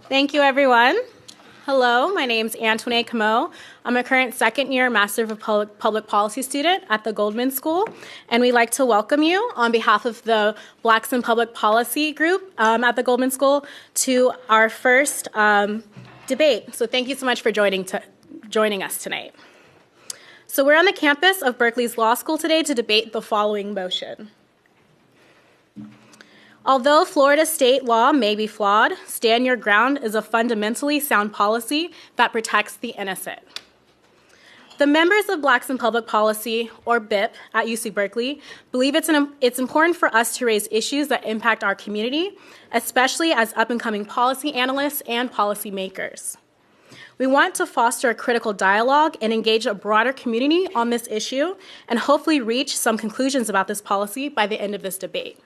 Thank you, everyone. Hello, my name is Antoinette Camo. I'm a current second-year Master of Public Policy student at the Goldman School, and we'd like to welcome you on behalf of the Blacks in Public Policy group at the Goldman School to our first debate. So thank you so much for joining us tonight. So we're on the campus of Berkeley's Law School today to debate the following motion. Although Florida state law may be flawed, stand your ground is a fundamentally sound policy that protects the innocent. The members of Blacks in Public Policy, or BIP, at UC Berkeley believe it's important for us to raise issues that impact our community, especially as up-and-coming policy analysts and policymakers. We want to foster a critical dialogue and engage a broader community on this issue and hopefully reach some conclusions about this policy by the end of this debate.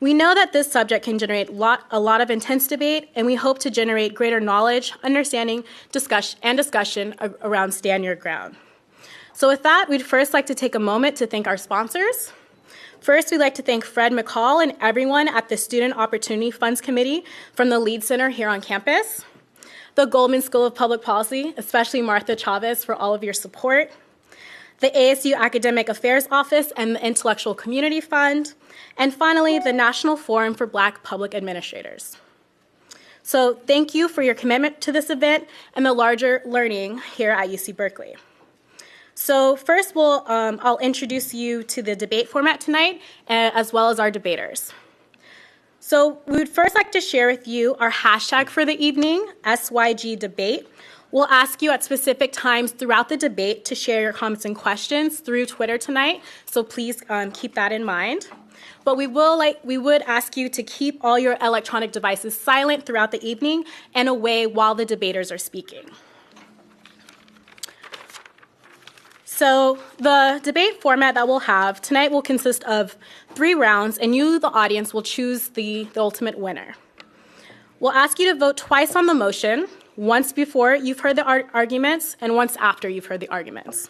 We know that this subject can generate a lot of intense debate, and we hope to generate greater knowledge, understanding, discussion around Stand Your Ground. So with that, we'd first like to take a moment to thank our sponsors. First, we'd like to thank Fred McCall and everyone at the Student Opportunity Funds Committee from the Lead Center here on campus, the Goldman School of Public Policy, especially Martha Chavez, for all of your support, the ASU Academic Affairs Office and the Intellectual Community Fund, and finally, the National Forum for Black Public Administrators. So thank you for your commitment to this event and the larger learning here at UC Berkeley. So first, I'll introduce you to the debate format tonight, as well as our debaters. So we would first like to share with you our hashtag for the evening, SYGDebate. We'll ask you at specific times throughout the debate to share your comments and questions through Twitter tonight, so please keep that in mind. But we would ask you to keep all your electronic devices silent throughout the evening and away while the debaters are speaking. So the debate format that we'll have tonight will consist of 3 rounds, and you, the audience, will choose the ultimate winner. We'll ask you to vote twice on the motion, once before you've heard the arguments and once after you've heard the arguments.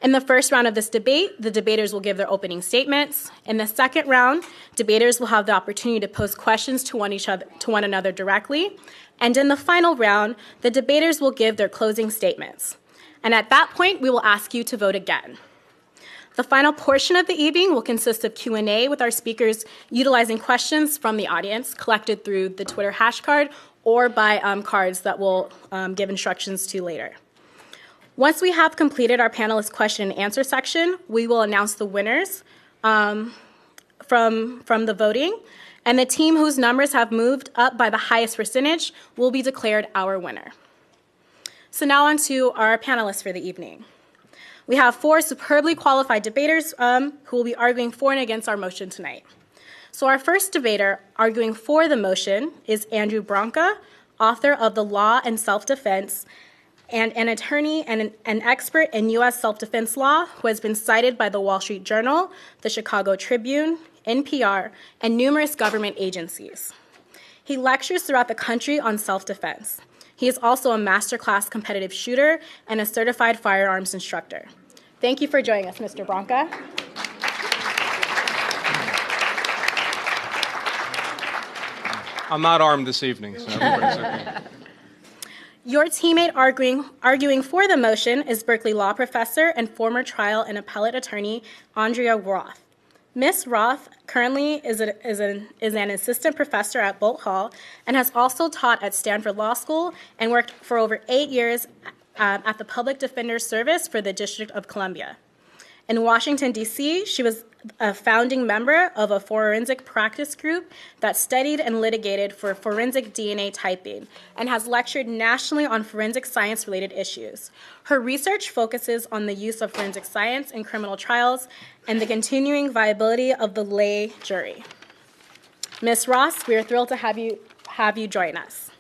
In the first round of this debate, the debaters will give their opening statements. In the second round, debaters will have the opportunity to pose questions to one another directly. And in the final round, the debaters will give their closing statements. And at that point, we will ask you to vote again. The final portion of the evening will consist of Q&A with our speakers utilizing questions from the audience collected through the Twitter hash card or by cards that we'll give instructions to later. Once we have completed our panelist question and answer section, we will announce the winners from the voting, and the team whose numbers have moved up by the highest percentage will be declared our winner. So now on to our panelists for the evening. We have 4 superbly qualified debaters who will be arguing for and against our motion tonight. So our first debater arguing for the motion is Andrew Branca, author of The Law and Self-Defense, and an attorney and an expert in U.S. self-defense law who has been cited by the Wall Street Journal, the Chicago Tribune, NPR, and numerous government agencies. He lectures throughout the country on self-defense. He is also a masterclass competitive shooter and a certified firearms instructor. Thank you for joining us, Mr. Branca. I'm not armed this evening, so everybody's okay. Your teammate arguing for the motion is Berkeley law professor and former trial and appellate attorney Andrea Roth. Ms. Roth currently is an assistant professor at Bolt Hall and has also taught at Stanford Law School and worked for over 8 years at the Public Defender's Service for the District of Columbia. In Washington, D.C., she was a founding member of a forensic practice group that studied and litigated for forensic DNA typing and has lectured nationally on forensic science-related issues. Her research focuses on the use of forensic science in criminal trials and the continuing viability of the lay jury. Ms. Ross, we are thrilled to have you join us.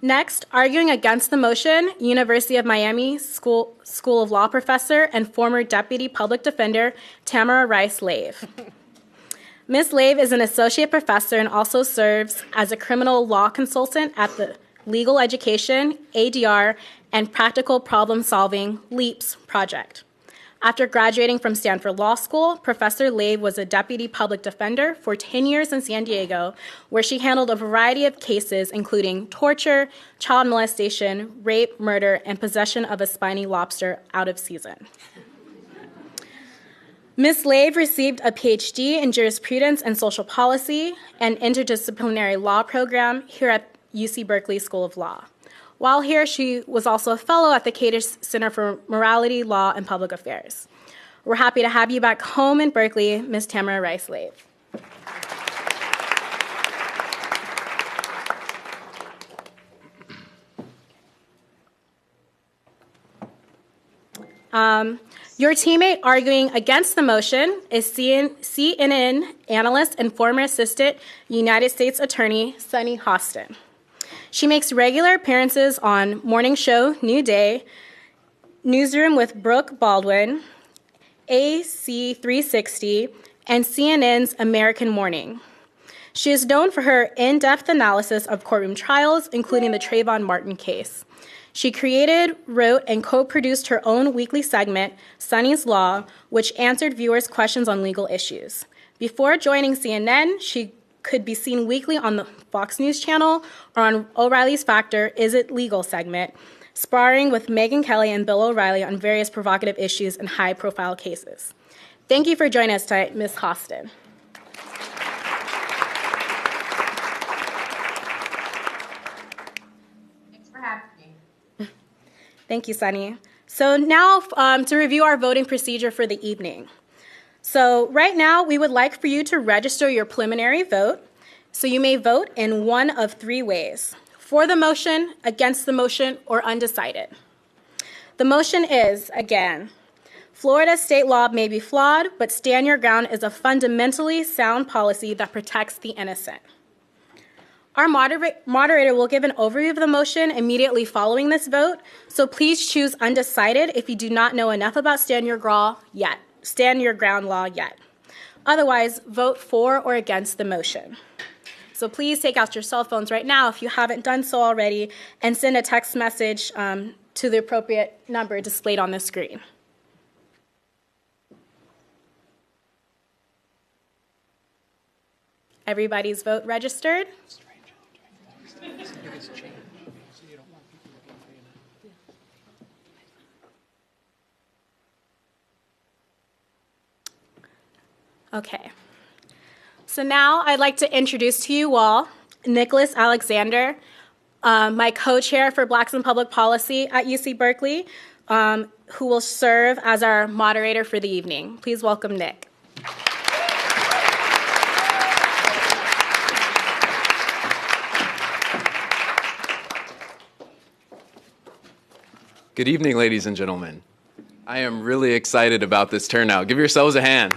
Next, arguing against the motion, University of Miami School of Law professor and former deputy public defender Tamara Rice-Lave. Ms. Lave is an associate professor and also serves as a criminal law consultant at the Legal Education, ADR, and Practical Problem Solving, LEAPS project. After graduating from Stanford Law School, Professor Laib was a deputy public defender for 10 years in San Diego, where she handled a variety of cases, including torture, child molestation, rape, murder, and possession of a spiny lobster out of season. Ms. Laib received a PhD in jurisprudence and social policy and interdisciplinary law program here at UC Berkeley School of Law. While here, she was also a fellow at the Cater Center for Morality, Law, and Public Affairs. We're happy to have you back home in Berkeley, Ms. Tamara Rice-Laib. Your teammate arguing against the motion is CNN analyst and former assistant United States Attorney Sunny Hostin. She makes regular appearances on Morning Show, New Day, Newsroom with Brooke Baldwin, AC 360, and CNN's American Morning. She is known for her in-depth analysis of courtroom trials, including the Trayvon Martin case. She created, wrote, and co-produced her own weekly segment, Sunny's Law, which answered viewers' questions on legal issues. Before joining CNN, she could be seen weekly on the Fox News channel or on O'Reilly's Factor Is It Legal segment, sparring with Megyn Kelly and Bill O'Reilly on various provocative issues and high-profile cases. Thank you for joining us tonight, Ms. Hostin. Thanks for having me. Thank you, Sunny. So now to review our voting procedure for the evening. So right now, we would like for you to register your preliminary vote. So you may vote in one of three ways: for the motion, against the motion, or undecided. The motion is, again, Florida state law may be flawed, but stand your ground is a fundamentally sound policy that protects the innocent. Our moderator will give an overview of the motion immediately following this vote, so please choose undecided if you do not know enough about stand your ground law yet. Otherwise, vote for or against the motion. So please take out your cell phones right now if you haven't done so already, and send a text message to the appropriate number displayed on the screen. Everybody's vote registered? Okay. So now I'd like to introduce to you all Nicholas Alexander, my co-chair for Blacks in Public Policy at UC Berkeley, who will serve as our moderator for the evening. Please welcome Nick. Good evening, ladies and gentlemen. I am really excited about this turnout. Give yourselves a hand.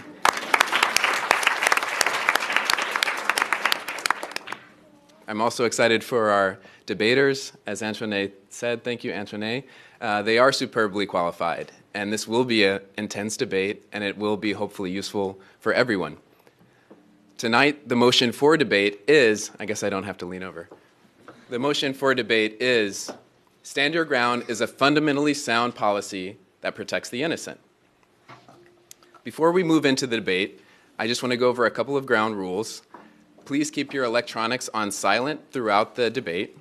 I'm also excited for our debaters. As Antoinette said, thank you, Antoinette. They are superbly qualified, and this will be an intense debate, and it will be hopefully useful for everyone. Tonight, the motion for debate is, I guess I don't have to lean over. The motion for debate is, stand your ground is a fundamentally sound policy that protects the innocent. Before we move into the debate, I just want to go over a couple of ground rules. Please keep your electronics on silent throughout the debate,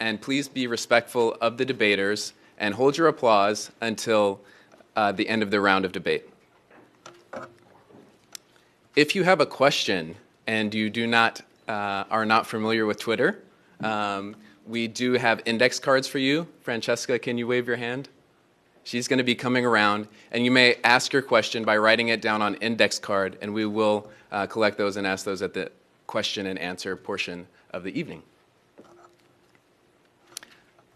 and please be respectful of the debaters and hold your applause until the end of the round of debate. If you have a question and you are not familiar with Twitter, we do have index cards for you. Francesca, can you wave your hand? She's going to be coming around, and you may ask your question by writing it down on index card, and we will collect those and ask those at the question and answer portion of the evening.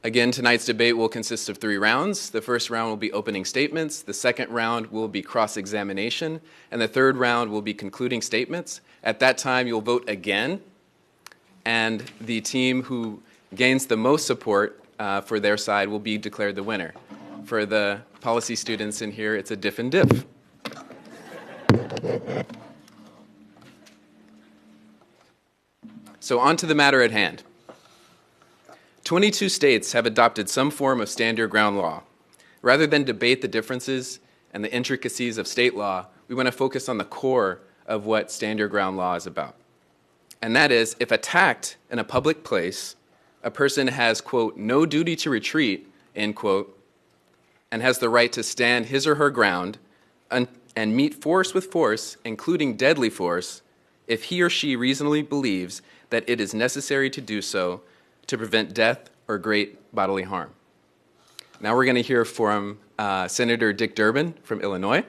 Again, tonight's debate will consist of 3 rounds. The first round will be opening statements, the second round will be cross-examination, and the third round will be concluding statements. At that time, you'll vote again, and the team who gains the most support for their side will be declared the winner. For the policy students in here, it's a diff and diff. So on to the matter at hand. 22 states have adopted some form of stand your ground law. Rather than debate the differences and the intricacies of state law, we want to focus on the core of what stand your ground law is about. And that is, if attacked in a public place, a person has, quote, no duty to retreat, end quote, and has the right to stand his or her ground and meet force with force, including deadly force, if he or she reasonably believes that it is necessary to do so to prevent death or great bodily harm. Now we're going to hear from Senator Dick Durbin from Illinois.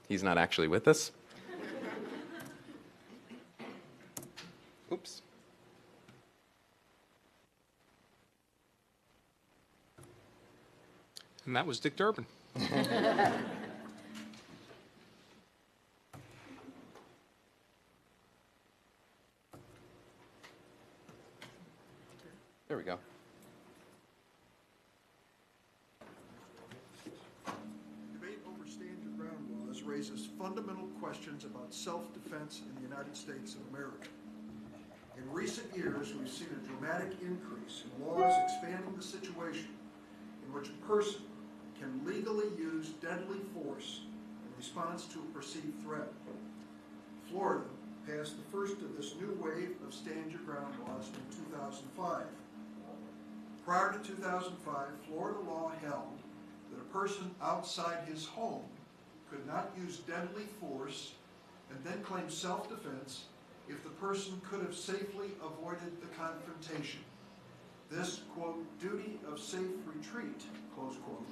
He's not actually with us. Oops. And that was Dick Durbin. There we go. Debate over stand your ground laws raises fundamental questions about self-defense in the United States of America. In recent years, we've seen a dramatic increase in laws expanding the situation in which a person can legally use deadly force in response to a perceived threat. Florida passed the first of this new wave of stand your ground laws in 2005. Prior to 2005, Florida law held that a person outside his home could not use deadly force and then claim self-defense if the person could have safely avoided the confrontation. This, quote, duty of safe retreat, close quote,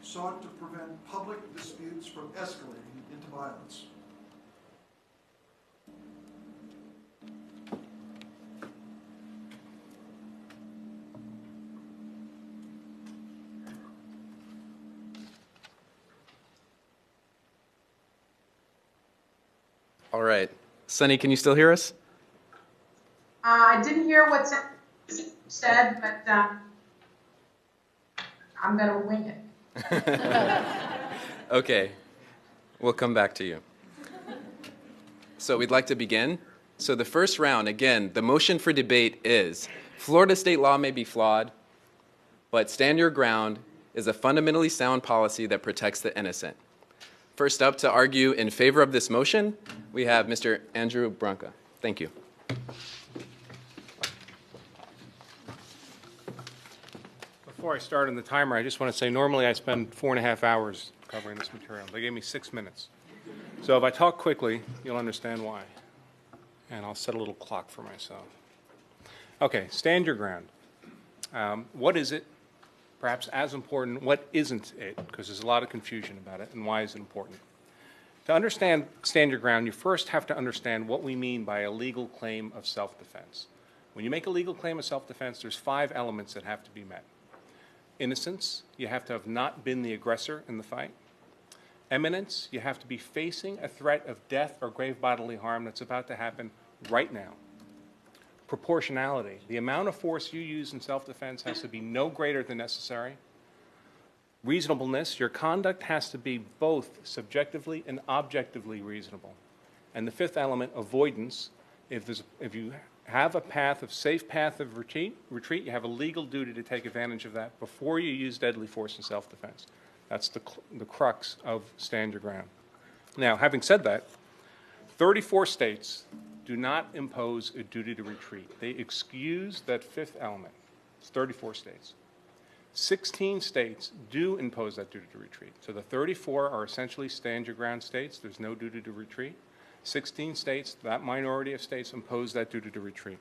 sought to prevent public disputes from escalating into violence. All right. Sunny, can you still hear us? I didn't hear what said, but I'm going to wing it. Okay. We'll come back to you. So we'd like to begin. So the first round, again, the motion for debate is Florida state law may be flawed, but stand your ground is a fundamentally sound policy that protects the innocent. First up to argue in favor of this motion, we have Mr. Andrew Branca. Thank you. Before I start on the timer, I just want to say normally I spend 4.5 hours covering this material. They gave me 6 minutes. So if I talk quickly, you'll understand why. And I'll set a little clock for myself. Okay, stand your ground. What is it? Perhaps as important, what isn't it? Because there's a lot of confusion about it, and why is it important? To understand stand your ground, you first have to understand what we mean by a legal claim of self-defense. When you make a legal claim of self-defense, there's 5 elements that have to be met. Innocence, you have to have not been the aggressor in the fight. Imminence, you have to be facing a threat of death or grave bodily harm that's about to happen right now. Proportionality, the amount of force you use in self-defense has to be no greater than necessary. Reasonableness, your conduct has to be both subjectively and objectively reasonable. And the 5th element, avoidance, if you have a safe path of retreat, you have a legal duty to take advantage of that before you use deadly force in self-defense. That's the crux of stand your ground. Now, having said that, 34 states do not impose a duty to retreat. They excuse that 5th element. It's 34 states. 16 states do impose that duty to retreat. So the 34 are essentially stand your ground states. There's no duty to retreat. 16 states, that minority of states, impose that duty to retreat.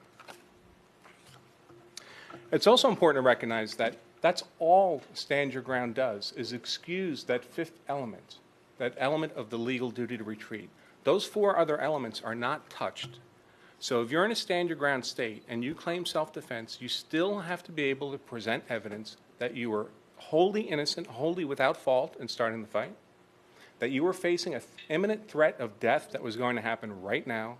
It's also important to recognize that that's all stand your ground does, is excuse that 5th element, that element of the legal duty to retreat. Those 4 other elements are not touched. So if you're in a stand your ground state and you claim self-defense, you still have to be able to present evidence that you were wholly innocent, wholly without fault in starting the fight, that you were facing an imminent threat of death that was going to happen right now,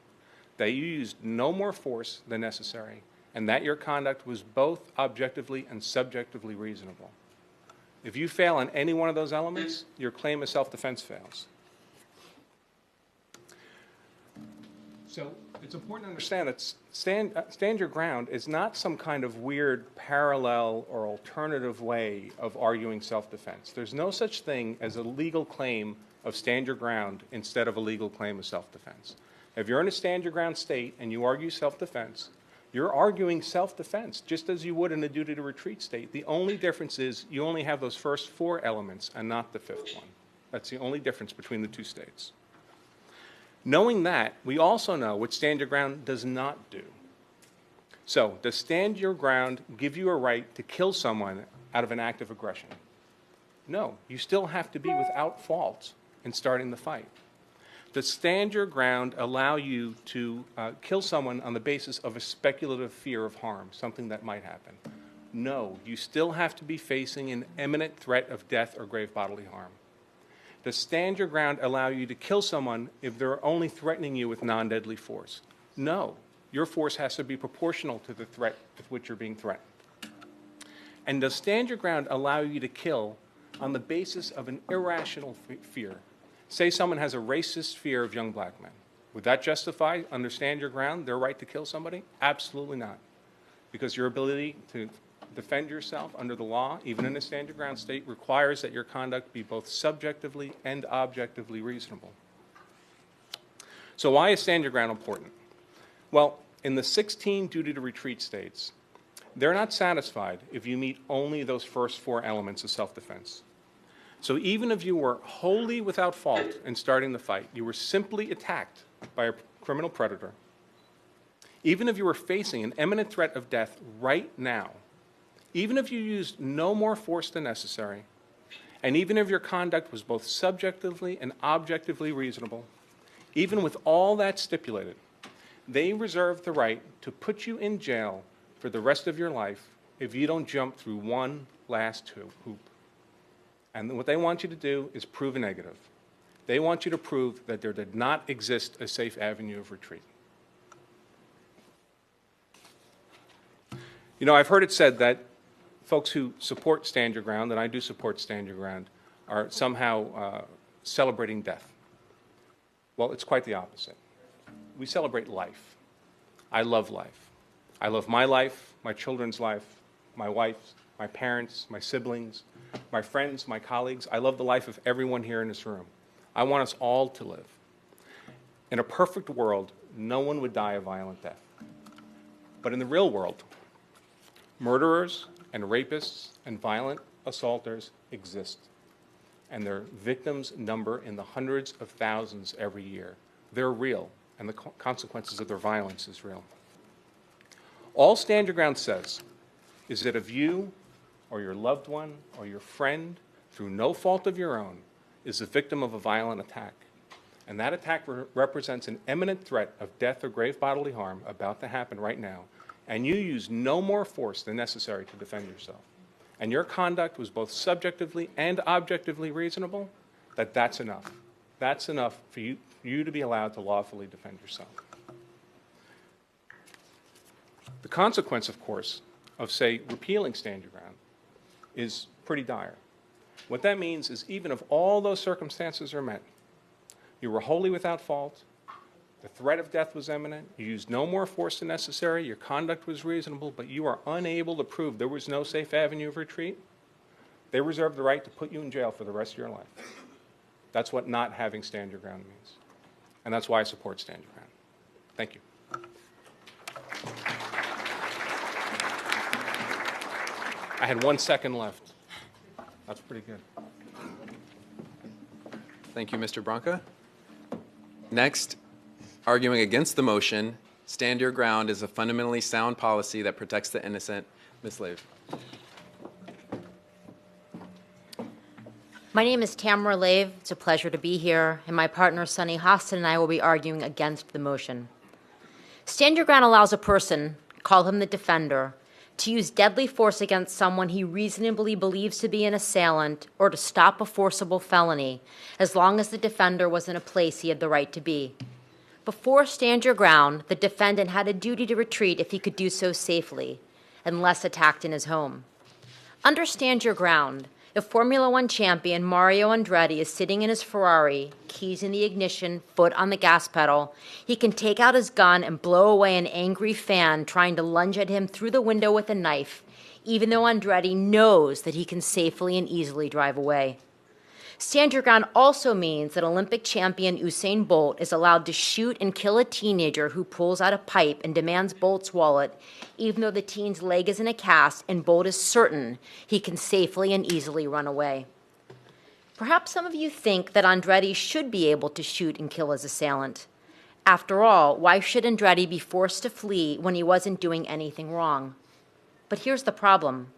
that you used no more force than necessary, and that your conduct was both objectively and subjectively reasonable. If you fail on any one of those elements, your claim of self-defense fails. So It's important to understand that stand your ground is not some kind of weird parallel or alternative way of arguing self-defense. There's no such thing as a legal claim of stand your ground instead of a legal claim of self-defense. If you're in a stand your ground state and you argue self-defense, you're arguing self-defense just as you would in a duty to retreat state. The only difference is you only have those first 4 elements and not the 5th one. That's the only difference between the 2 states. Knowing that, we also know what stand your ground does not do. So, does stand your ground give you a right to kill someone out of an act of aggression? No, you still have to be without fault in starting the fight. Does stand your ground allow you to kill someone on the basis of a speculative fear of harm, something that might happen? No, you still have to be facing an imminent threat of death or grave bodily harm. Does stand your ground allow you to kill someone if they're only threatening you with non-deadly force? No, your force has to be proportional to the threat with which you're being threatened. And does stand your ground allow you to kill on the basis of an irrational fear? Say someone has a racist fear of young black men. Would that justify, understand your ground, their right to kill somebody? Absolutely not. Because your ability to defend yourself under the law, even in a stand your ground state, requires that your conduct be both subjectively and objectively reasonable. So why is stand your ground important? Well, in the 16 duty to retreat states, they're not satisfied if you meet only those first 4 elements of self-defense. So even if you were wholly without fault in starting the fight, you were simply attacked by a criminal predator, even if you were facing an imminent threat of death right now, even if you used no more force than necessary, and even if your conduct was both subjectively and objectively reasonable, even with all that stipulated, they reserve the right to put you in jail for the rest of your life if you don't jump through one last hoop. And what they want you to do is prove a negative. They want you to prove that there did not exist a safe avenue of retreat. You know, I've heard it said that folks who support stand your ground, and I do support stand your ground, are somehow celebrating death. Well, it's quite the opposite. We celebrate life. I love life. I love my life, my children's life, my wife's, my parents, my siblings, my friends, my colleagues. I love the life of everyone here in this room. I want us all to live. In a perfect world, no one would die a violent death. But in the real world, murderers and rapists and violent assaulters exist. And their victims number in the hundreds of thousands every year. They're real, and the consequences of their violence is real. All Stand Your Ground says is that if you or your loved one or your friend, through no fault of your own, is the victim of a violent attack, and that attack represents an imminent threat of death or grave bodily harm about to happen right now, and you use no more force than necessary to defend yourself, and your conduct was both subjectively and objectively reasonable, that's enough. That's enough for you to be allowed to lawfully defend yourself. The consequence, of course, of, say, repealing Stand Your Ground is pretty dire. What that means is even if all those circumstances are met, you were wholly without fault, the threat of death was imminent, you used no more force than necessary, your conduct was reasonable, but you are unable to prove there was no safe avenue of retreat, they reserve the right to put you in jail for the rest of your life. That's what not having Stand Your Ground means. And that's why I support Stand Your Ground. Thank you. I had 1 second left. That's pretty good. Thank you, Mr. Branca. Next, arguing against the motion, Stand Your Ground is a fundamentally sound policy that protects the innocent. Ms. Lave. My name is Tamara Lave. It's a pleasure to be here, and my partner Sunny Hostin and I will be arguing against the motion. Stand Your Ground allows a person, call him the defender, to use deadly force against someone he reasonably believes to be an assailant or to stop a forcible felony, as long as the defender was in a place he had the right to be. Before Stand Your Ground, the defendant had a duty to retreat if he could do so safely, unless attacked in his home. Under Stand Your Ground, If Formula One champion Mario Andretti is sitting in his Ferrari, keys in the ignition, foot on the gas pedal, he can take out his gun and blow away an angry fan trying to lunge at him through the window with a knife, even though Andretti knows that he can safely and easily drive away. Stand your ground also means that Olympic champion Usain Bolt is allowed to shoot and kill a teenager who pulls out a pipe and demands Bolt's wallet, even though the teen's leg is in a cast and Bolt is certain he can safely and easily run away. Perhaps some of you think that Andretti should be able to shoot and kill his assailant. After all, why should Andretti be forced to flee when he wasn't doing anything wrong? But here's the problem.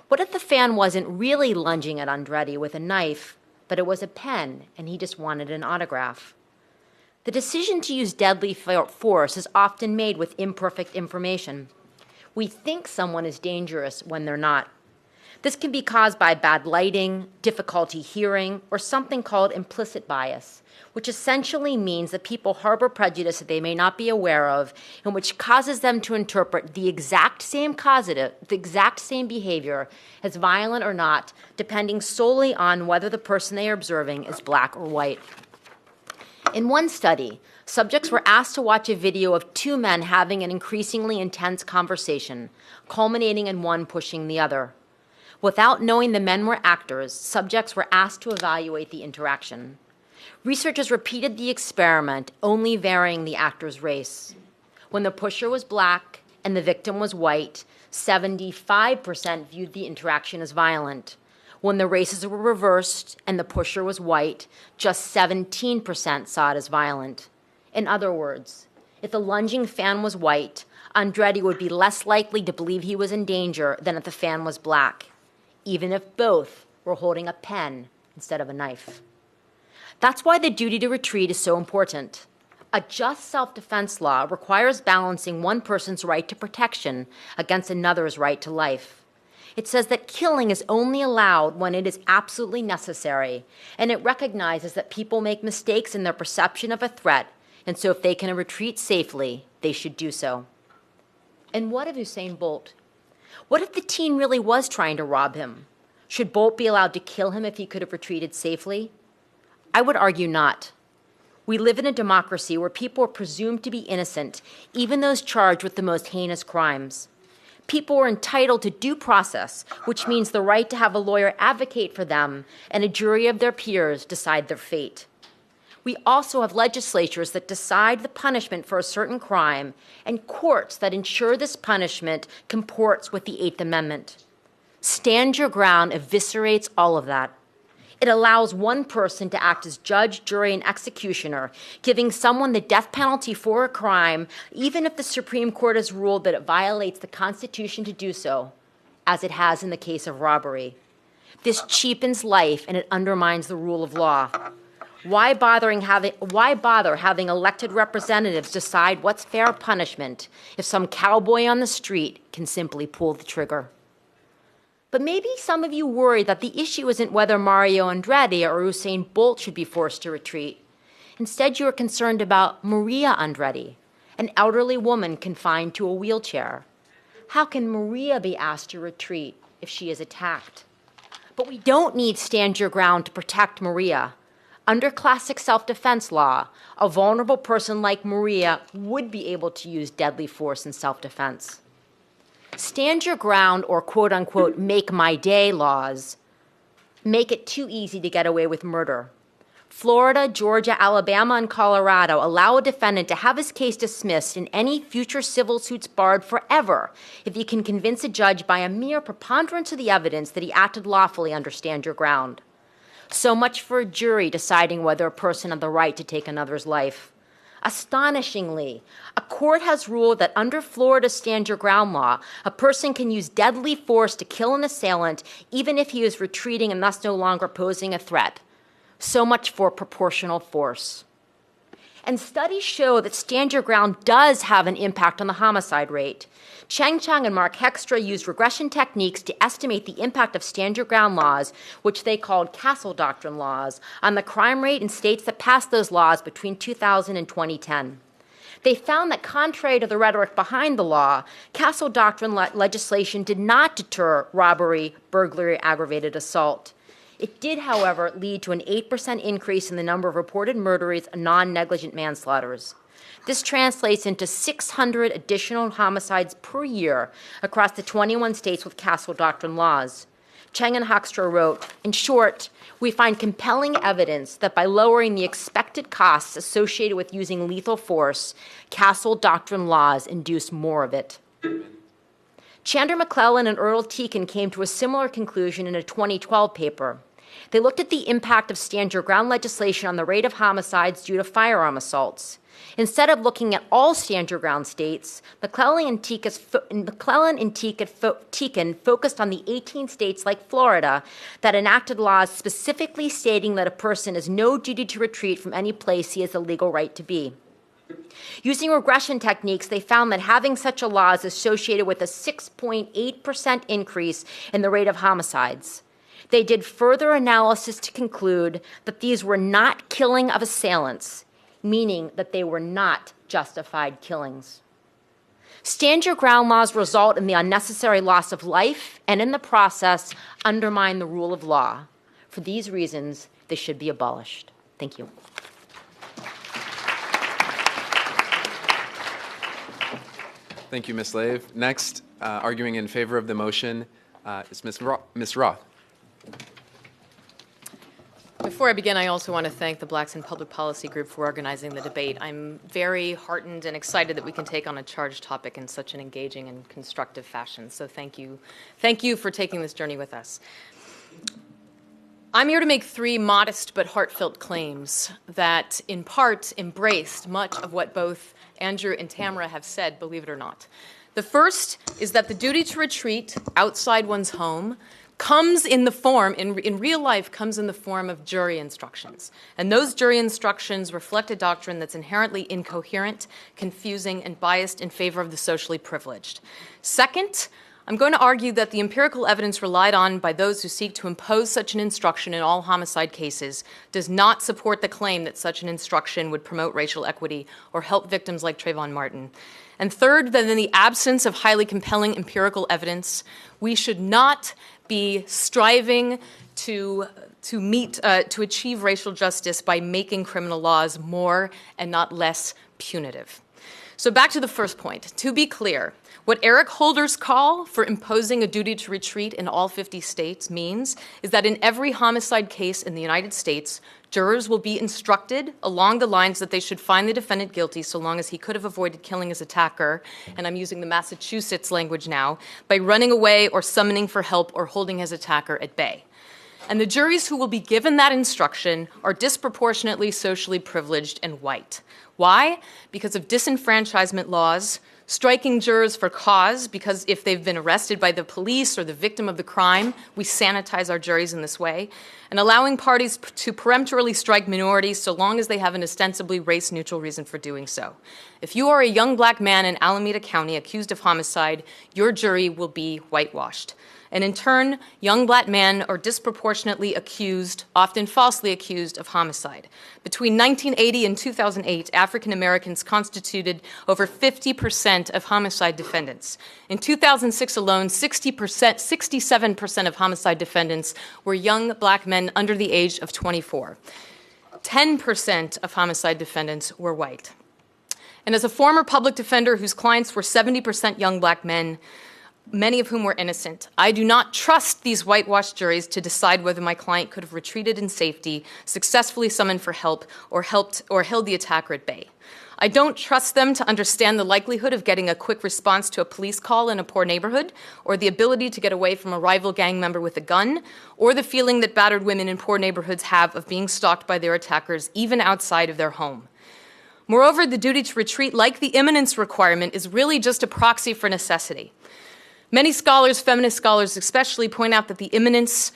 What if the fan wasn't really lunging at Andretti with a knife, but it was a pen and he just wanted an autograph? The decision to use deadly force is often made with imperfect information. We think someone is dangerous when they're not. This can be caused by bad lighting, difficulty hearing, or something called implicit bias, which essentially means that people harbor prejudice that they may not be aware of, and which causes them to interpret the exact same behavior as violent or not, depending solely on whether the person they are observing is black or white. In one study, subjects were asked to watch a video of two men having an increasingly intense conversation, culminating in one pushing the other. Without knowing the men were actors, subjects were asked to evaluate the interaction. Researchers repeated the experiment, only varying the actor's race. When the pusher was black and the victim was white, 75% viewed the interaction as violent. When the races were reversed and the pusher was white, just 17% saw it as violent. In other words, if the lunging fan was white, Andretti would be less likely to believe he was in danger than if the fan was black, even if both were holding a pen instead of a knife. That's why the duty to retreat is so important. A just self-defense law requires balancing one person's right to protection against another's right to life. It says that killing is only allowed when it is absolutely necessary, and it recognizes that people make mistakes in their perception of a threat, and so if they can retreat safely, they should do so. And what of Usain Bolt? What if the teen really was trying to rob him? Should Bolt be allowed to kill him if he could have retreated safely? I would argue not. We live in a democracy where people are presumed to be innocent, even those charged with the most heinous crimes. People are entitled to due process, which means the right to have a lawyer advocate for them and a jury of their peers decide their fate. We also have legislatures that decide the punishment for a certain crime and courts that ensure this punishment comports with the Eighth Amendment. Stand your ground eviscerates all of that. It allows one person to act as judge, jury, and executioner, giving someone the death penalty for a crime, even if the Supreme Court has ruled that it violates the Constitution to do so, as it has in the case of robbery. This cheapens life and it undermines the rule of law. Why bother having elected representatives decide what's fair punishment if some cowboy on the street can simply pull the trigger? But maybe some of you worry that the issue isn't whether Mario Andretti or Usain Bolt should be forced to retreat. Instead, you are concerned about Maria Andretti, an elderly woman confined to a wheelchair. How can Maria be asked to retreat if she is attacked? But we don't need stand your ground to protect Maria. Under classic self-defense law, a vulnerable person like Maria would be able to use deadly force in self-defense. Stand your ground or quote-unquote make my day laws make it too easy to get away with murder. Florida, Georgia, Alabama, and Colorado allow a defendant to have his case dismissed and any future civil suits barred forever if he can convince a judge by a mere preponderance of the evidence that he acted lawfully under stand your ground. So much for a jury deciding whether a person had the right to take another's life. Astonishingly, a court has ruled that under Florida's stand your ground law, a person can use deadly force to kill an assailant even if he is retreating and thus no longer posing a threat. So much for proportional force. And studies show that stand your ground does have an impact on the homicide rate. Cheng Chang and Mark Heckstra used regression techniques to estimate the impact of stand your ground laws, which they called Castle Doctrine laws, on the crime rate in states that passed those laws between 2000 and 2010. They found that contrary to the rhetoric behind the law, Castle Doctrine legislation did not deter robbery, burglary, aggravated assault. It did, however, lead to an 8% increase in the number of reported murderies and non-negligent manslaughters. This translates into 600 additional homicides per year across the 21 states with Castle Doctrine laws. Cheng and Hoekstra wrote, in short, we find compelling evidence that by lowering the expected costs associated with using lethal force, Castle Doctrine laws induce more of it. Chandler McClellan and Earl Teakin came to a similar conclusion in a 2012 paper. They looked at the impact of stand your ground legislation on the rate of homicides due to firearm assaults. Instead of looking at all stand your ground states, McClellan and Teakin focused on the 18 states like Florida that enacted laws specifically stating that a person has no duty to retreat from any place he has a legal right to be. Using regression techniques, they found that having such a law is associated with a 6.8% increase in the rate of homicides. They did further analysis to conclude that these were not killing of assailants, meaning that they were not justified killings. Stand your ground laws result in the unnecessary loss of life and in the process undermine the rule of law. For these reasons, they should be abolished. Thank you. Thank you, Ms. Lave. Next, arguing in favor of the motion is Ms. Roth. Before I begin, I also want to thank the Blacks in Public Policy Group for organizing the debate. I'm very heartened and excited that we can take on a charged topic in such an engaging and constructive fashion. So thank you. Thank you for taking this journey with us. I'm here to make three modest but heartfelt claims that in part embraced much of what both Andrew and Tamara have said, believe it or not. The first is that the duty to retreat outside one's home comes in the form, in real life, comes in the form of jury instructions. And those jury instructions reflect a doctrine that's inherently incoherent, confusing, and biased in favor of the socially privileged. Second, I'm going to argue that the empirical evidence relied on by those who seek to impose such an instruction in all homicide cases does not support the claim that such an instruction would promote racial equity or help victims like Trayvon Martin. And third, that in the absence of highly compelling empirical evidence, we should not be striving to achieve racial justice by making criminal laws more and not less punitive. So back to the first point. To be clear, what Eric Holder's call for imposing a duty to retreat in all 50 states means is that in every homicide case in the United States, jurors will be instructed along the lines that they should find the defendant guilty so long as he could have avoided killing his attacker, and I'm using the Massachusetts language now, by running away or summoning for help or holding his attacker at bay. And the juries who will be given that instruction are disproportionately socially privileged and white. Why? Because of disenfranchisement laws, striking jurors for cause, because if they've been arrested by the police or the victim of the crime, we sanitize our juries in this way, and allowing parties to peremptorily strike minorities so long as they have an ostensibly race-neutral reason for doing so. If you are a young black man in Alameda County accused of homicide, your jury will be whitewashed. And in turn, young black men are disproportionately accused, often falsely accused, of homicide. Between 1980 and 2008, African Americans constituted over 50% of homicide defendants. In 2006 alone, 67% of homicide defendants were young black men under the age of 24. 10% of homicide defendants were white. And as a former public defender whose clients were 70% young black men, many of whom were innocent, I do not trust these whitewashed juries to decide whether my client could have retreated in safety, successfully summoned for help, or held the attacker at bay. I don't trust them to understand the likelihood of getting a quick response to a police call in a poor neighborhood, or the ability to get away from a rival gang member with a gun, or the feeling that battered women in poor neighborhoods have of being stalked by their attackers even outside of their home. Moreover, the duty to retreat, like the imminence requirement, is really just a proxy for necessity. Many scholars, feminist scholars especially, point out that the imminence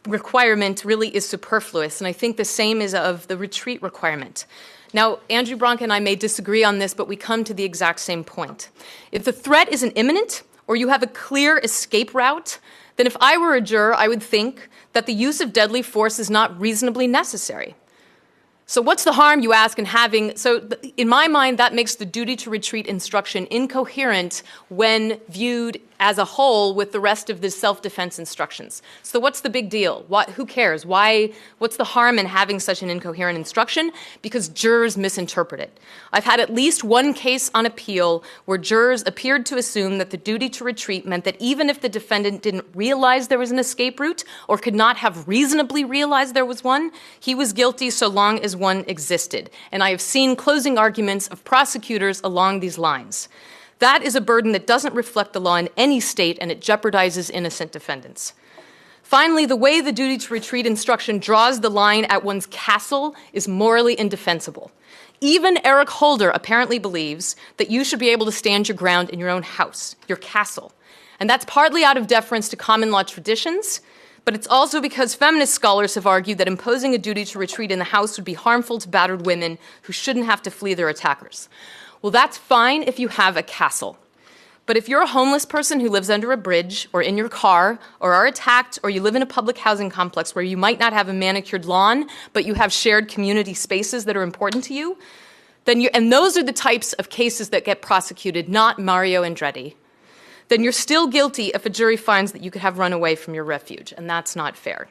requirement really is superfluous, and I think the same is of the retreat requirement. Now, Andrew Bronk and I may disagree on this, but we come to the exact same point. If the threat isn't imminent, or you have a clear escape route, then if I were a juror, I would think that the use of deadly force is not reasonably necessary. So what's the harm, you ask, in having, in my mind, that makes the duty to retreat instruction incoherent when viewed as a whole with the rest of the self-defense instructions. So what's the big deal? Who cares? What's the harm in having such an incoherent instruction? Because jurors misinterpret it. I've had at least one case on appeal where jurors appeared to assume that the duty to retreat meant that even if the defendant didn't realize there was an escape route or could not have reasonably realized there was one, he was guilty so long as one existed. And I have seen closing arguments of prosecutors along these lines. That is a burden that doesn't reflect the law in any state, and it jeopardizes innocent defendants. Finally, the way the duty to retreat instruction draws the line at one's castle is morally indefensible. Even Eric Holder apparently believes that you should be able to stand your ground in your own house, your castle. And that's partly out of deference to common law traditions, but it's also because feminist scholars have argued that imposing a duty to retreat in the house would be harmful to battered women who shouldn't have to flee their attackers. Well, that's fine if you have a castle. But if you're a homeless person who lives under a bridge or in your car or are attacked, or you live in a public housing complex where you might not have a manicured lawn, but you have shared community spaces that are important to you, and those are the types of cases that get prosecuted, not Mario Andretti, then you're still guilty if a jury finds that you could have run away from your refuge, and that's not fair.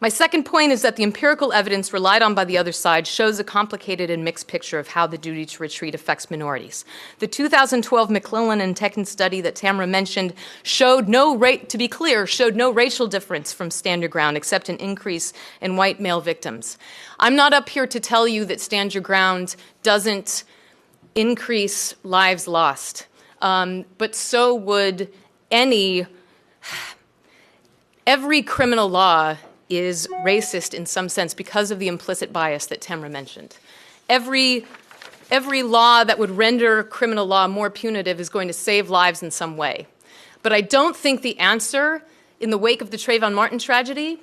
My second point is that the empirical evidence relied on by the other side shows a complicated and mixed picture of how the duty to retreat affects minorities. The 2012 McClellan and Tekin study that Tamara mentioned showed no racial difference from Stand Your Ground, except an increase in white male victims. I'm not up here to tell you that Stand Your Ground doesn't increase lives lost, but so would every criminal law is racist in some sense because of the implicit bias that Tamara mentioned. Every law that would render criminal law more punitive is going to save lives in some way. But I don't think the answer in the wake of the Trayvon Martin tragedy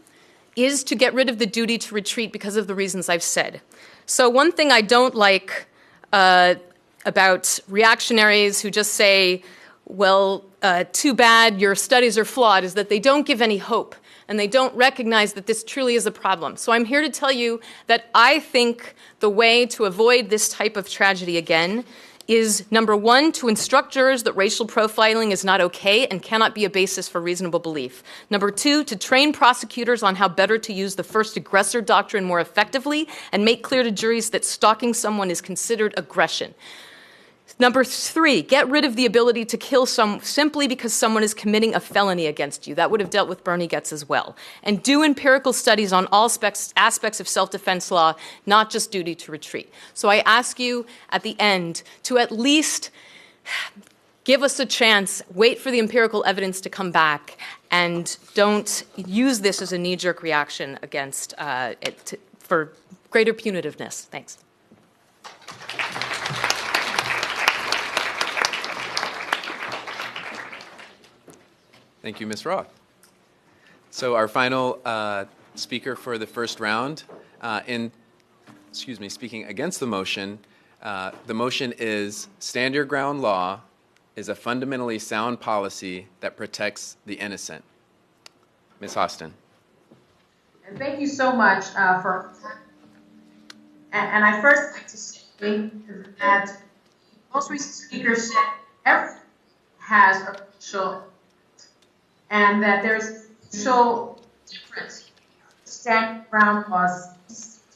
is to get rid of the duty to retreat because of the reasons I've said. So one thing I don't like about reactionaries who just say, well, too bad, your studies are flawed, is that they don't give any hope. And they don't recognize that this truly is a problem. So I'm here to tell you that I think the way to avoid this type of tragedy again is, number one, to instruct jurors that racial profiling is not okay and cannot be a basis for reasonable belief. Number two, to train prosecutors on how better to use the first aggressor doctrine more effectively and make clear to juries that stalking someone is considered aggression. Number three, get rid of the ability to kill simply because someone is committing a felony against you. That would have dealt with Bernie Goetz as well. And do empirical studies on all aspects of self-defense law, not just duty to retreat. So I ask you at the end to at least give us a chance, wait for the empirical evidence to come back, and don't use this as a knee-jerk reaction against for greater punitiveness. Thanks. Thank you, Ms. Roth. So our final speaker for the first round, speaking against the motion is Stand Your Ground law is a fundamentally sound policy that protects the innocent. Ms. Hostin. And thank you so much for. And I first like to say that most recent speaker said everyone has a racial, and that there's a racial difference. Stand Your Ground laws,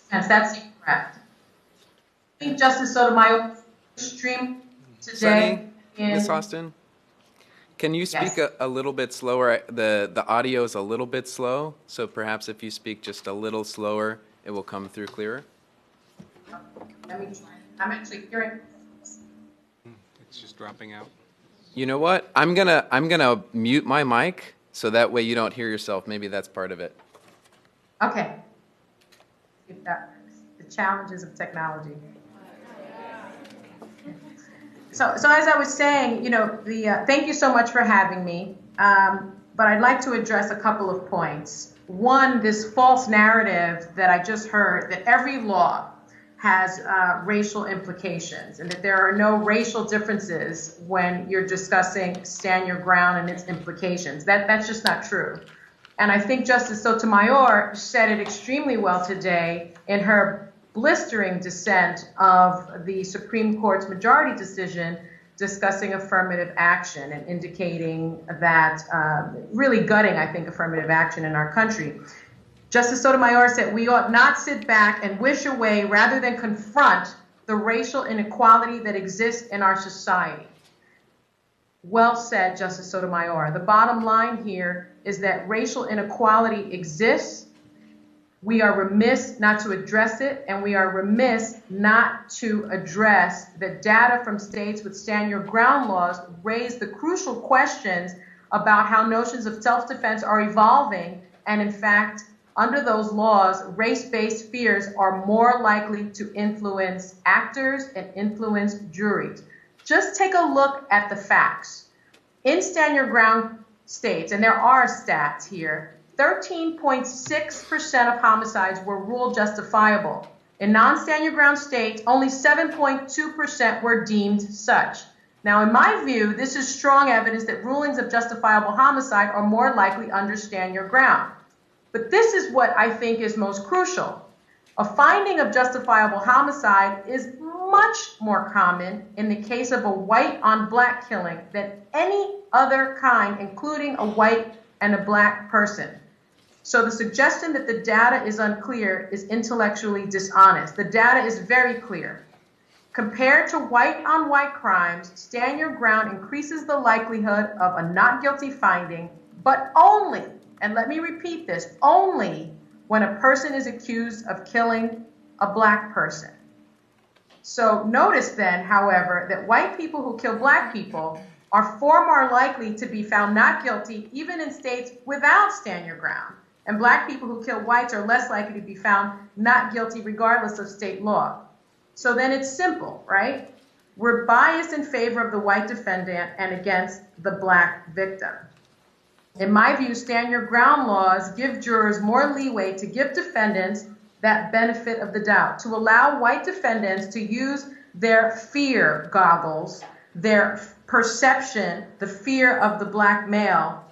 that's incorrect. I think Justice Sotomayor stream today. Ms. Hostin, can you speak a little bit slower? The audio is a little bit slow, so perhaps if you speak just a little slower, it will come through clearer. Let me try. I'm actually hearing. It's just dropping out. You know what? I'm gonna mute my mic so that way you don't hear yourself. Maybe that's part of it. Okay. If that works. The challenges of technology. So as I was saying, thank you so much for having me. But I'd like to address a couple of points. One, this false narrative that I just heard, that every law has racial implications and that there are no racial differences when you're discussing Stand Your Ground and its implications. That's just not true. And I think Justice Sotomayor said it extremely well today in her blistering dissent of the Supreme Court's majority decision discussing affirmative action and indicating that, really gutting, I think, affirmative action in our country. Justice Sotomayor said we ought not sit back and wish away rather than confront the racial inequality that exists in our society. Well said, Justice Sotomayor. The bottom line here is that racial inequality exists. We are remiss not to address it, and we are remiss not to address the data from states with stand your ground laws raise the crucial questions about how notions of self-defense are evolving, and in fact, under those laws, race-based fears are more likely to influence actors and influence juries. Just take a look at the facts. In stand your ground states, and there are stats here, 13.6% of homicides were ruled justifiable. In non-stand your ground states, only 7.2% were deemed such. Now, in my view, this is strong evidence that rulings of justifiable homicide are more likely under stand your ground. But this is what I think is most crucial. A finding of justifiable homicide is much more common in the case of a white on black killing than any other kind, including a white and a black person. So the suggestion that the data is unclear is intellectually dishonest. The data is very clear. Compared to white on white crimes, stand your ground increases the likelihood of a not guilty finding, but only, and let me repeat this, only when a person is accused of killing a black person. So notice then, however, that white people who kill black people are far more likely to be found not guilty even in states without stand your ground. And black people who kill whites are less likely to be found not guilty regardless of state law. So then it's simple, right? We're biased in favor of the white defendant and against the black victim. In my view, stand your ground laws give jurors more leeway to give defendants that benefit of the doubt, to allow white defendants to use their fear goggles, their perception, the fear of the black male,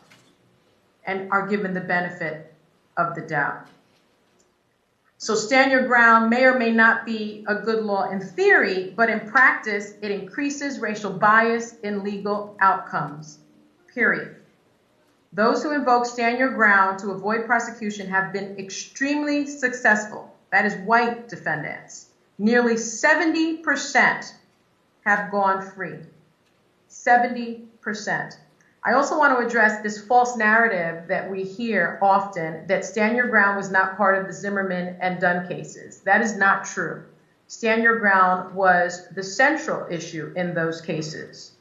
and are given the benefit of the doubt. So stand your ground may or may not be a good law in theory, but in practice, it increases racial bias in legal outcomes, period. Those who invoke stand your ground to avoid prosecution have been extremely successful. That is white defendants. Nearly 70% have gone free. 70%. I also want to address this false narrative that we hear often that stand your ground was not part of the Zimmerman and Dunn cases. That is not true. Stand your ground was the central issue in those cases.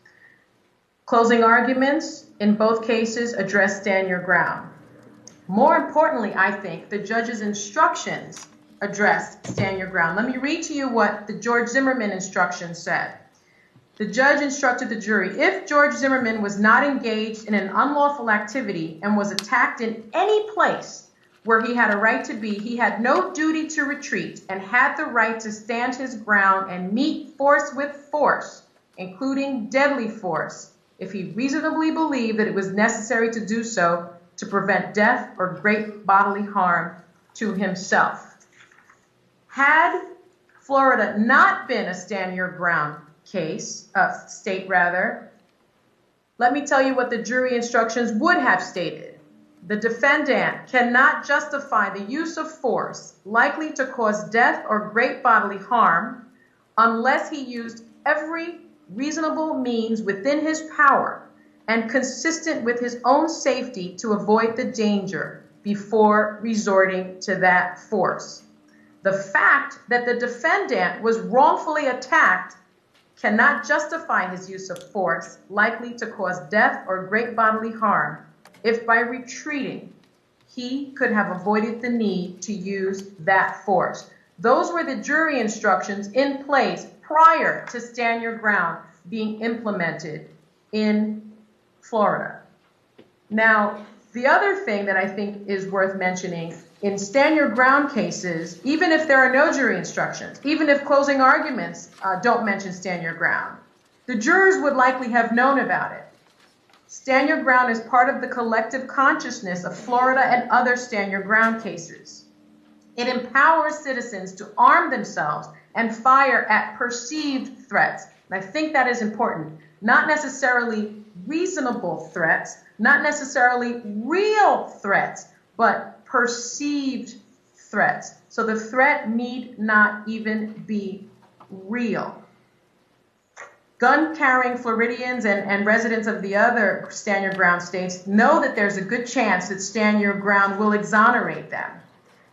Closing arguments in both cases address stand your ground. More importantly, I think the judge's instructions address stand your ground. Let me read to you what the George Zimmerman instructions said. The judge instructed the jury, if George Zimmerman was not engaged in an unlawful activity and was attacked in any place where he had a right to be, he had no duty to retreat and had the right to stand his ground and meet force with force, including deadly force, if he reasonably believed that it was necessary to do so to prevent death or great bodily harm to himself. Had Florida not been a stand your ground state, let me tell you what the jury instructions would have stated. The defendant cannot justify the use of force likely to cause death or great bodily harm unless he used every reasonable means within his power and consistent with his own safety to avoid the danger before resorting to that force. The fact that the defendant was wrongfully attacked cannot justify his use of force likely to cause death or great bodily harm if by retreating he could have avoided the need to use that force. Those were the jury instructions in place prior to stand your ground being implemented in Florida. Now, the other thing that I think is worth mentioning, in stand your ground cases, even if there are no jury instructions, even if closing arguments don't mention stand your ground, the jurors would likely have known about it. Stand your ground is part of the collective consciousness of Florida and other stand your ground cases. It empowers citizens to arm themselves and fire at perceived threats. And I think that is important. Not necessarily reasonable threats, not necessarily real threats, but perceived threats. So the threat need not even be real. Gun-carrying Floridians and residents of the other stand your ground states know that there's a good chance that stand your ground will exonerate them.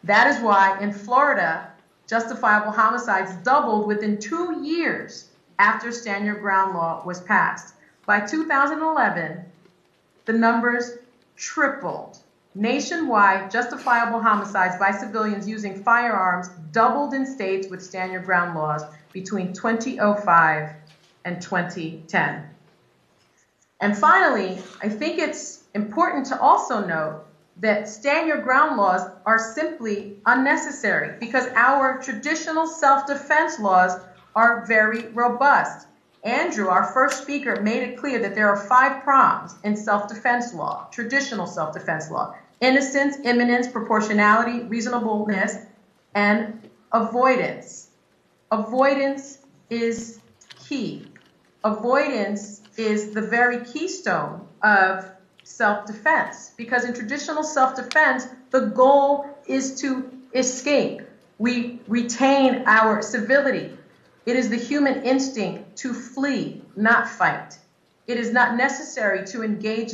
That is why in Florida, justifiable homicides doubled within 2 years after stand your ground law was passed. By 2011, the numbers tripled. Nationwide, justifiable homicides by civilians using firearms doubled in states with stand your ground laws between 2005 and 2010. And finally, I think it's important to also note that stand your ground laws are simply unnecessary because our traditional self-defense laws are very robust. Andrew, our first speaker, made it clear that there are 5 prongs in self-defense law, traditional self-defense law: innocence, imminence, proportionality, reasonableness, and avoidance. Avoidance is key. Avoidance is the very keystone of self-defense, because in traditional self-defense, the goal is to escape. We retain our civility. It is the human instinct to flee, not fight. It is not necessary to engage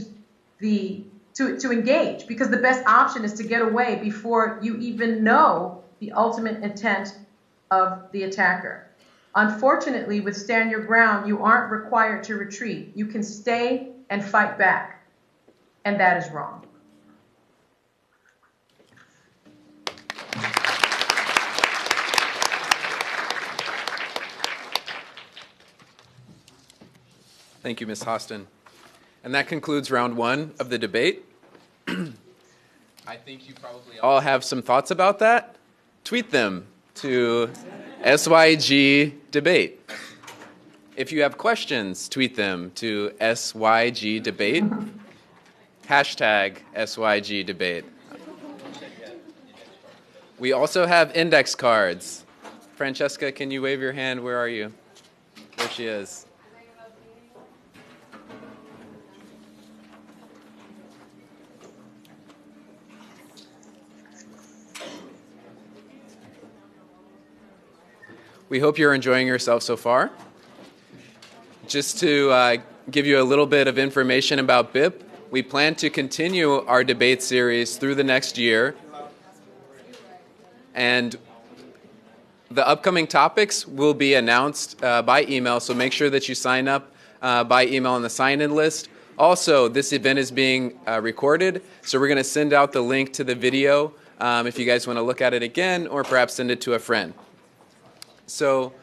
to engage, because the best option is to get away before you even know the ultimate intent of the attacker. Unfortunately, with stand your ground, you aren't required to retreat. You can stay and fight back, and that is wrong. Thank you, Ms. Hostin. And that concludes round 1 of the debate. I think you probably all have some thoughts about that. Tweet them to SYG Debate. If you have questions, tweet them to SYG Debate. Hashtag SYG Debate. We also have index cards. Francesca, can you wave your hand? Where are you? There she is. We hope you're enjoying yourself so far. Just to give you a little bit of information about BIP, we plan to continue our debate series through the next year. And the upcoming topics will be announced by email, so make sure that you sign up by email on the sign-in list. Also, this event is being recorded, so we're going to send out the link to the video if you guys want to look at it again, or perhaps send it to a friend. So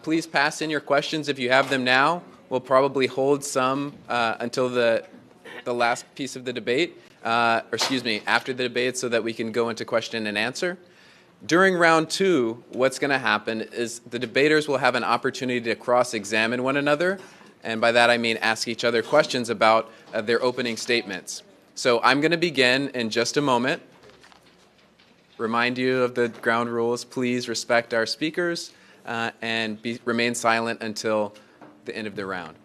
please pass in your questions if you have them now. We'll probably hold some until the last piece of the debate, after the debate, so that we can go into question and answer. During round 2, what's going to happen is the debaters will have an opportunity to cross-examine one another, and by that I mean ask each other questions about their opening statements. So I'm going to begin in just a moment. Remind you of the ground rules. Please respect our speakers and remain silent until the end of the round.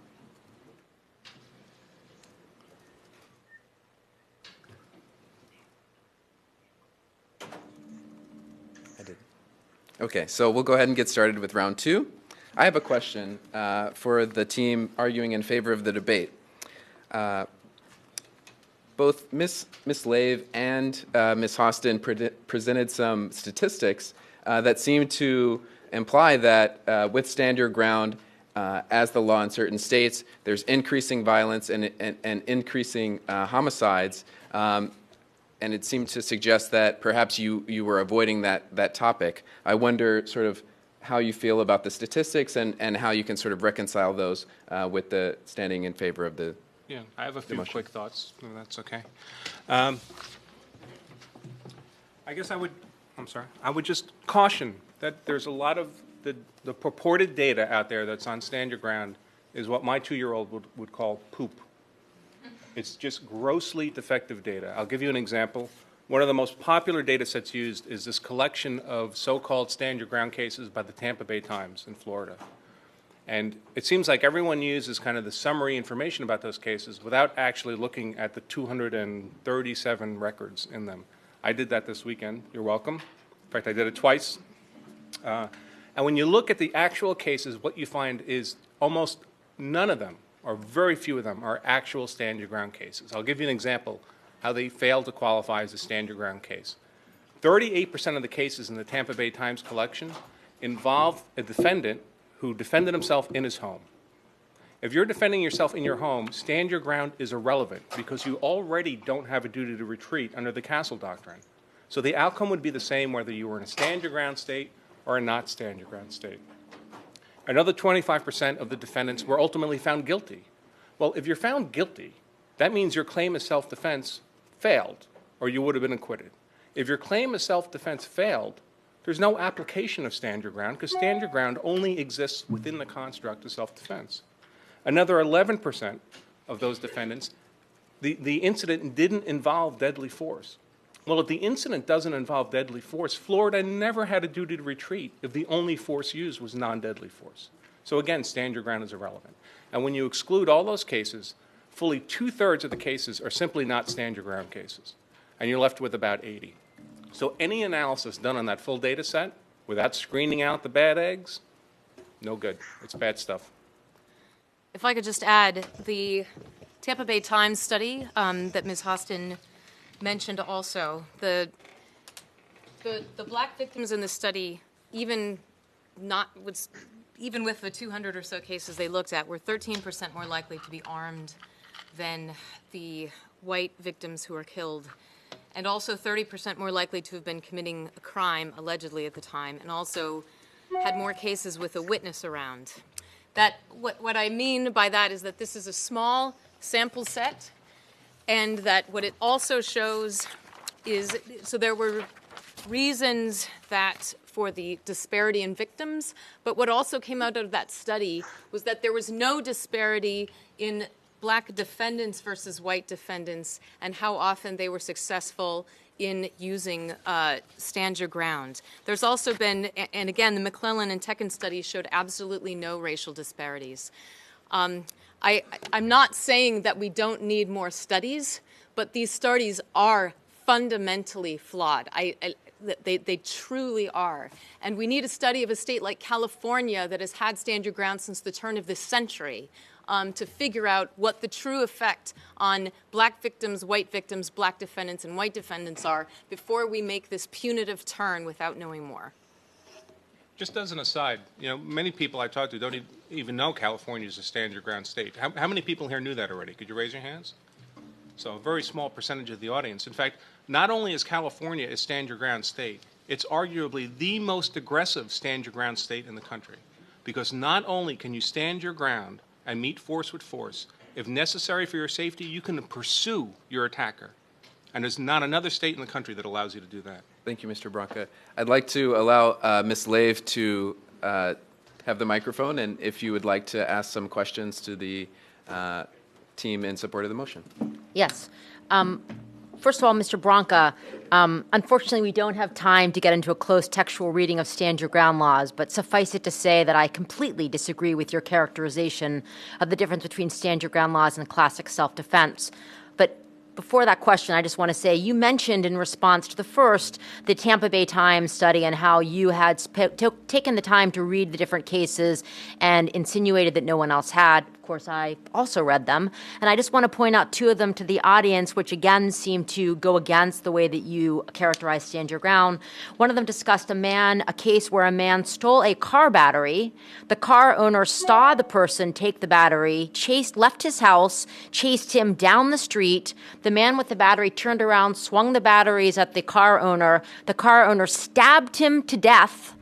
Okay, so we'll go ahead and get started with round 2. I have a question for the team arguing in favor of the debate. Both Ms. Lave and Ms. Hostin presented some statistics that seem to imply that with stand your ground as the law in certain states, there's increasing violence and increasing homicides. And it seemed to suggest that perhaps you were avoiding that topic. I wonder sort of how you feel about the statistics and how you can sort of reconcile those with the standing in favor of the Yeah, I have a few quick thoughts, if that's okay. I guess I would just caution that there's a lot of the purported data out there that's on stand your ground is what my 2-year-old would call poop. It's just grossly defective data. I'll give you an example. One of the most popular data sets used is this collection of so-called stand your ground cases by the Tampa Bay Times in Florida. And it seems like everyone uses kind of the summary information about those cases without actually looking at the 237 records in them. I did that this weekend. You're welcome. In fact, I did it twice. And when you look at the actual cases, what you find is almost none of them, or very few of them, are actual stand your ground cases. I'll give you an example how they fail to qualify as a stand your ground case. 38% of the cases in the Tampa Bay Times collection involve a defendant who defended himself in his home. If you're defending yourself in your home, stand your ground is irrelevant because you already don't have a duty to retreat under the Castle Doctrine. So the outcome would be the same whether you were in a stand your ground state or a not stand your ground state. Another 25% of the defendants were ultimately found guilty. Well, if you're found guilty, that means your claim of self-defense failed, or you would have been acquitted. If your claim of self-defense failed, there's no application of stand your ground because stand your ground only exists within the construct of self-defense. Another 11% of those defendants, the incident didn't involve deadly force. Well, if the incident doesn't involve deadly force, Florida never had a duty to retreat if the only force used was non-deadly force. So again, stand your ground is irrelevant. And when you exclude all those cases, fully 2/3 of the cases are simply not stand your ground cases. And you're left with about 80. So any analysis done on that full data set without screening out the bad eggs, no good. It's bad stuff. If I could just add, the Tampa Bay Times study that Ms. Hostin mentioned also, the black victims in the study, even with the 200 or so cases they looked at, were 13% more likely to be armed than the white victims who were killed, and also 30% more likely to have been committing a crime, allegedly at the time, and also had more cases with a witness around. What I mean by that is that this is a small sample set, and that what it also shows is, so there were reasons that for the disparity in victims, but what also came out of that study was that there was no disparity in black defendants versus white defendants and how often they were successful in using stand your ground. There's also been, and again, the McClellan and Tekin studies showed absolutely no racial disparities. I'm not saying that we don't need more studies, but these studies are fundamentally flawed. They truly are. And we need a study of a state like California that has had stand your ground since the turn of this century to figure out what the true effect on black victims, white victims, black defendants, and white defendants are before we make this punitive turn without knowing more. Just as an aside, many people I talk to don't even know California is a stand your ground state. How many people here knew that already? Could you raise your hands? So a very small percentage of the audience. In fact, not only is California a stand your ground state, it's arguably the most aggressive stand your ground state in the country. Because not only can you stand your ground and meet force with force, if necessary for your safety, you can pursue your attacker. And there's not another state in the country that allows you to do that. Thank you, Mr. Branca. I'd like to allow Ms. Lave to have the microphone, and if you would like to ask some questions to the team in support of the motion. Yes. First of all, Mr. Branca, unfortunately, we don't have time to get into a close textual reading of stand your ground laws, but suffice it to say that I completely disagree with your characterization of the difference between stand your ground laws and classic self-defense. But before that question, I just want to say you mentioned in response to the first, the Tampa Bay Times study and how you had taken the time to read the different cases and insinuated that no one else had. Of course, I also read them. And I just want to point out two of them to the audience, which again seem to go against the way that you characterize stand your ground. One of them discussed a case where a man stole a car battery. The car owner saw the person take the battery, left his house, chased him down the street. The man with the battery turned around, swung the batteries at the car owner. The car owner stabbed him to death,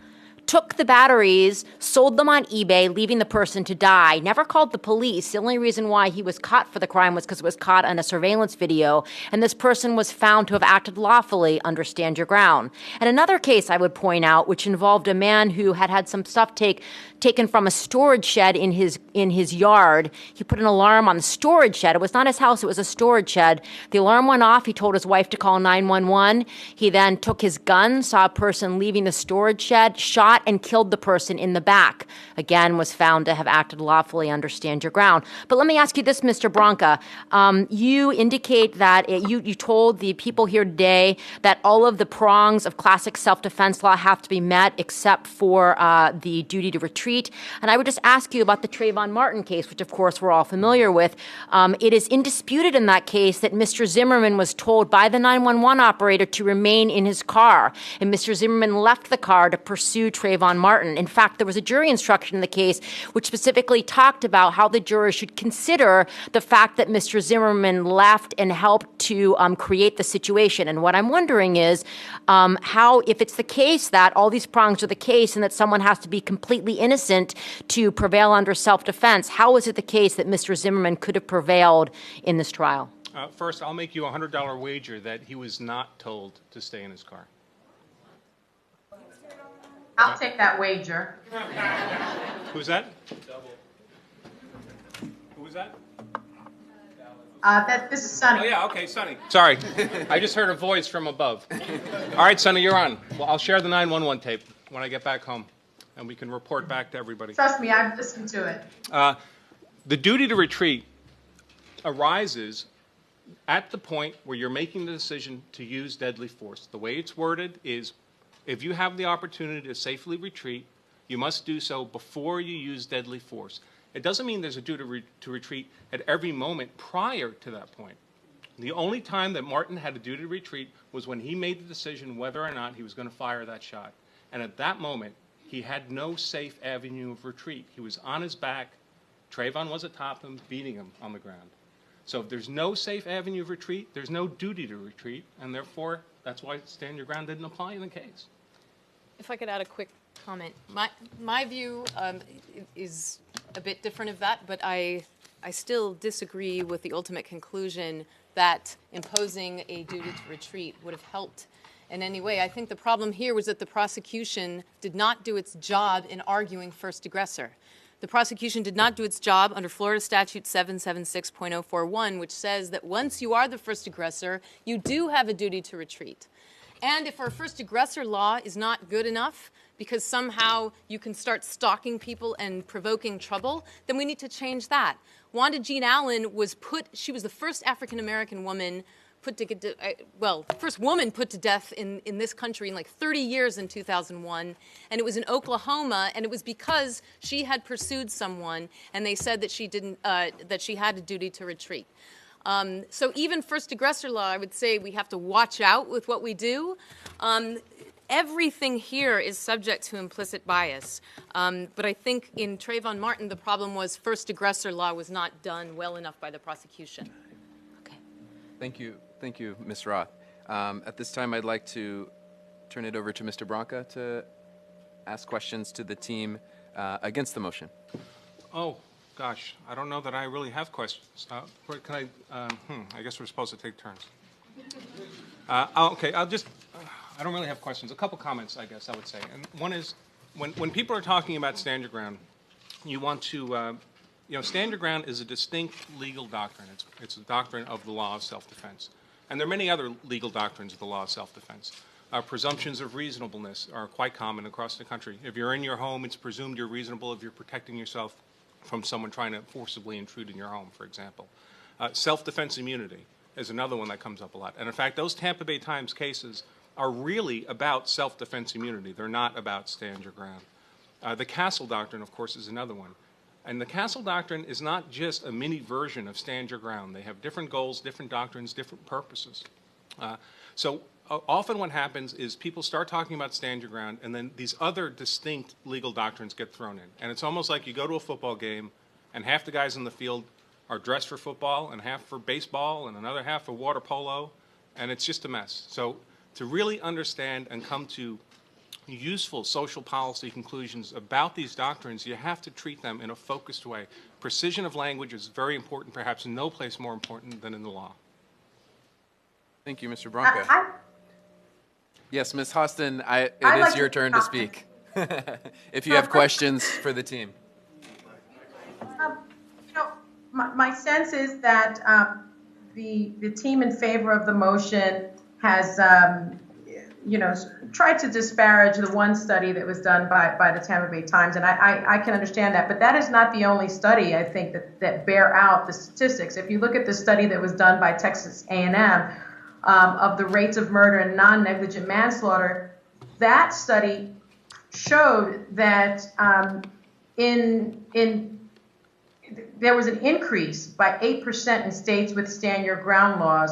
took the batteries, sold them on eBay, leaving the person to die, never called the police. The only reason why he was caught for the crime was because it was caught on a surveillance video, and this person was found to have acted lawfully under Stand Your Ground. And another case I would point out, which involved a man who had had some stuff taken from a storage shed in his yard. He put an alarm on the storage shed. It was not his house, it was a storage shed. The alarm went off. He told his wife to call 911. He then took his gun, saw a person leaving the storage shed, shot and killed the person in the back. Again, was found to have acted lawfully under Stand Your Ground. But let me ask you this, Mr. Branca. You indicate that you told the people here today that all of the prongs of classic self-defense law have to be met except for the duty to retreat. And I would just ask you about the Trayvon Martin case, which of course we're all familiar with. It is indisputed in that case that Mr. Zimmerman was told by the 911 operator to remain in his car, and Mr. Zimmerman left the car to pursue Trayvon Martin. In fact, there was a jury instruction in the case which specifically talked about how the jurors should consider the fact that Mr. Zimmerman left and helped to create the situation. And what I'm wondering is how, if it's the case that all these prongs are the case and that someone has to be completely innocent to prevail under self-defense, how is it the case that Mr. Zimmerman could have prevailed in this trial? First, I'll make you a $100 wager that he was not told to stay in his car. I'll take that wager. Who's that? Who was that? This is Sonny. Oh, yeah, okay, Sonny. Sorry. I just heard a voice from above. All right, Sonny, you're on. Well, I'll share the 911 tape when I get back home, and we can report back to everybody. Trust me, I've listened to it. The duty to retreat arises at the point where you're making the decision to use deadly force. The way it's worded is, if you have the opportunity to safely retreat, you must do so before you use deadly force. It doesn't mean there's a duty to retreat at every moment prior to that point. The only time that Martin had a duty to retreat was when he made the decision whether or not he was going to fire that shot. And at that moment, he had no safe avenue of retreat. He was on his back. Trayvon was atop him, beating him on the ground. So if there's no safe avenue of retreat, there's no duty to retreat, and therefore, that's why Stand Your Ground didn't apply in the case. If I could add a quick comment. My view is a bit different of that, but I still disagree with the ultimate conclusion that imposing a duty to retreat would have helped in any way. I think the problem here was that the prosecution did not do its job in arguing first aggressor. The prosecution did not do its job under Florida Statute 776.041, which says that once you are the first aggressor, you do have a duty to retreat. And if our first aggressor law is not good enough because somehow you can start stalking people and provoking trouble, then we need to change that. Wanda Jean Allen she was the first African-American woman first woman put to death in this country in like 30 years in 2001, and it was in Oklahoma, and it was because she had pursued someone, and they said that she didn't, that she had a duty to retreat. So even first aggressor law, I would say we have to watch out with what we do. Everything here is subject to implicit bias, but I think in Trayvon Martin, the problem was first aggressor law was not done well enough by the prosecution. Okay. Thank you, Ms. Roth. At this time, I'd like to turn it over to Mr. Branca to ask questions to the team against the motion. Oh, gosh, I don't know that I really have questions. Can I guess we're supposed to take turns. Okay, I don't really have questions. A couple comments, I guess I would say. And one is, when people are talking about Stand Your Ground, you want to, Stand Your Ground is a distinct legal doctrine. It's a doctrine of the law of self-defense. And there are many other legal doctrines of the law of self-defense. Presumptions of reasonableness are quite common across the country. If you're in your home, it's presumed you're reasonable if you're protecting yourself from someone trying to forcibly intrude in your home, for example. Self-defense immunity is another one that comes up a lot. And in fact, those Tampa Bay Times cases are really about self-defense immunity. They're not about Stand Your Ground. The Castle Doctrine, of course, is another one. And the Castle Doctrine is not just a mini version of Stand Your Ground. They have different goals, different doctrines, different purposes. So often what happens is people start talking about Stand Your Ground, and then these other distinct legal doctrines get thrown in. And it's almost like you go to a football game, and half the guys in the field are dressed for football, and half for baseball, and another half for water polo, and it's just a mess. So to really understand and come to useful social policy conclusions about these doctrines, you have to treat them in a focused way. Precision of language is very important, perhaps in no place more important than in the law. Thank you, Mr. Branca. Yes, Ms. Hostin, it is your turn to speak. If you have questions for the team. My sense is that the team in favor of the motion has, tried to disparage the one study that was done by the Tampa Bay Times, and I can understand that. But that is not the only study, I think, that bear out the statistics. If you look at the study that was done by Texas A&M of the rates of murder and non-negligent manslaughter, that study showed that there was an increase by 8% in states with stand your ground laws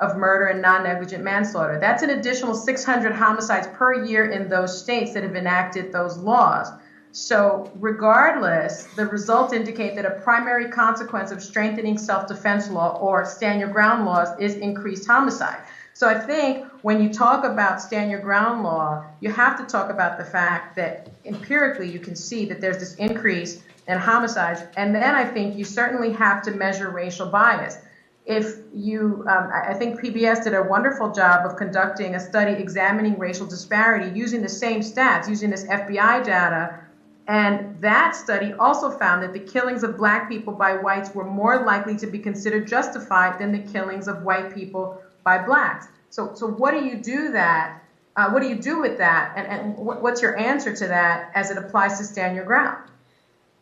of murder and non-negligent manslaughter. That's an additional 600 homicides per year in those states that have enacted those laws. So regardless, the results indicate that a primary consequence of strengthening self-defense law or stand your ground laws is increased homicide. So I think when you talk about stand your ground law, you have to talk about the fact that empirically you can see that there's this increase in homicides. And then I think you certainly have to measure racial bias. If you, I think PBS did a wonderful job of conducting a study examining racial disparity using the same stats, using this FBI data. And that study also found that the killings of black people by whites were more likely to be considered justified than the killings of white people by blacks. So what do you do that? What do you do with that? And what's your answer to that as it applies to stand your ground?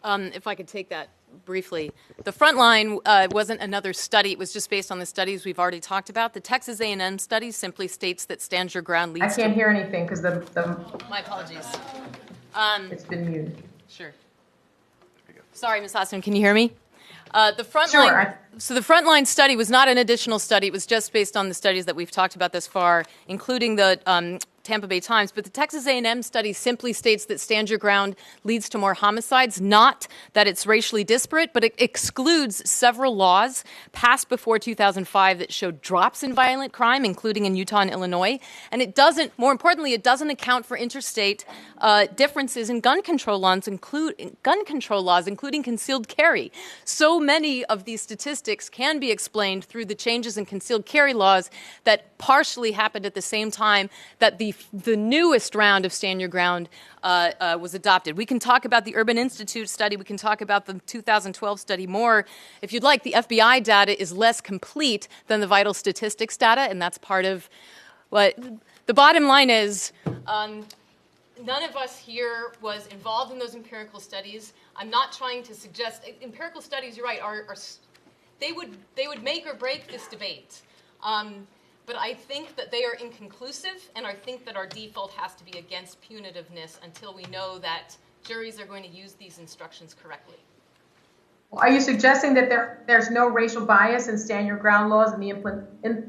If I could take that briefly. The Frontline wasn't another study. It was just based on the studies we've already talked about. The Texas A&M study simply states that stand your ground leads to... I can't hear anything because the My apologies. It's been muted. Sure. Sorry, Ms. Hostin, can you hear me? The Frontline, Sure. So the Frontline study was not an additional study. It was just based on the studies that we've talked about thus far, including the Tampa Bay Times. But the Texas A&M study simply states that stand your ground leads to more homicides, not that it's racially disparate, but it excludes several laws passed before 2005 that showed drops in violent crime, including in Utah and Illinois. And it doesn't, more importantly, it doesn't account for interstate differences in gun control laws, including concealed carry. So many of these statistics can be explained through the changes in concealed carry laws that partially happened at the same time that the newest round of Stand Your Ground was adopted. We can talk about the Urban Institute study. We can talk about the 2012 study more. If you'd like, the FBI data is less complete than the vital statistics data, and that's part of what the bottom line is. None of us here was involved in those empirical studies. I'm not trying to suggest empirical studies. You're right. They would make or break this debate. But I think that they are inconclusive, and I think that our default has to be against punitiveness until we know that juries are going to use these instructions correctly. Are you suggesting that there's no racial bias in stand your ground laws and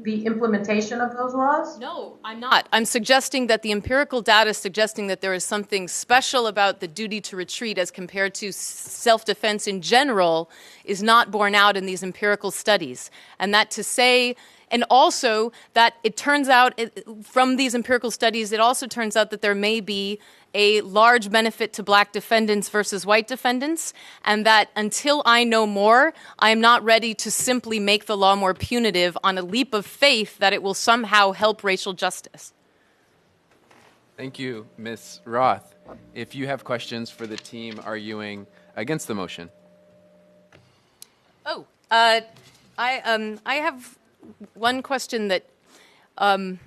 the implementation of those laws? No, I'm not. I'm suggesting that the empirical data is suggesting that there is something special about the duty to retreat as compared to self-defense in general is not borne out in these empirical studies. And that to say... And also that it turns out from these empirical studies, it also turns out that there may be a large benefit to black defendants versus white defendants, and that until I know more, I am not ready to simply make the law more punitive on a leap of faith that it will somehow help racial justice. Thank you, Ms. Roth. If you have questions for the team arguing against the motion. Oh, I have one question that, and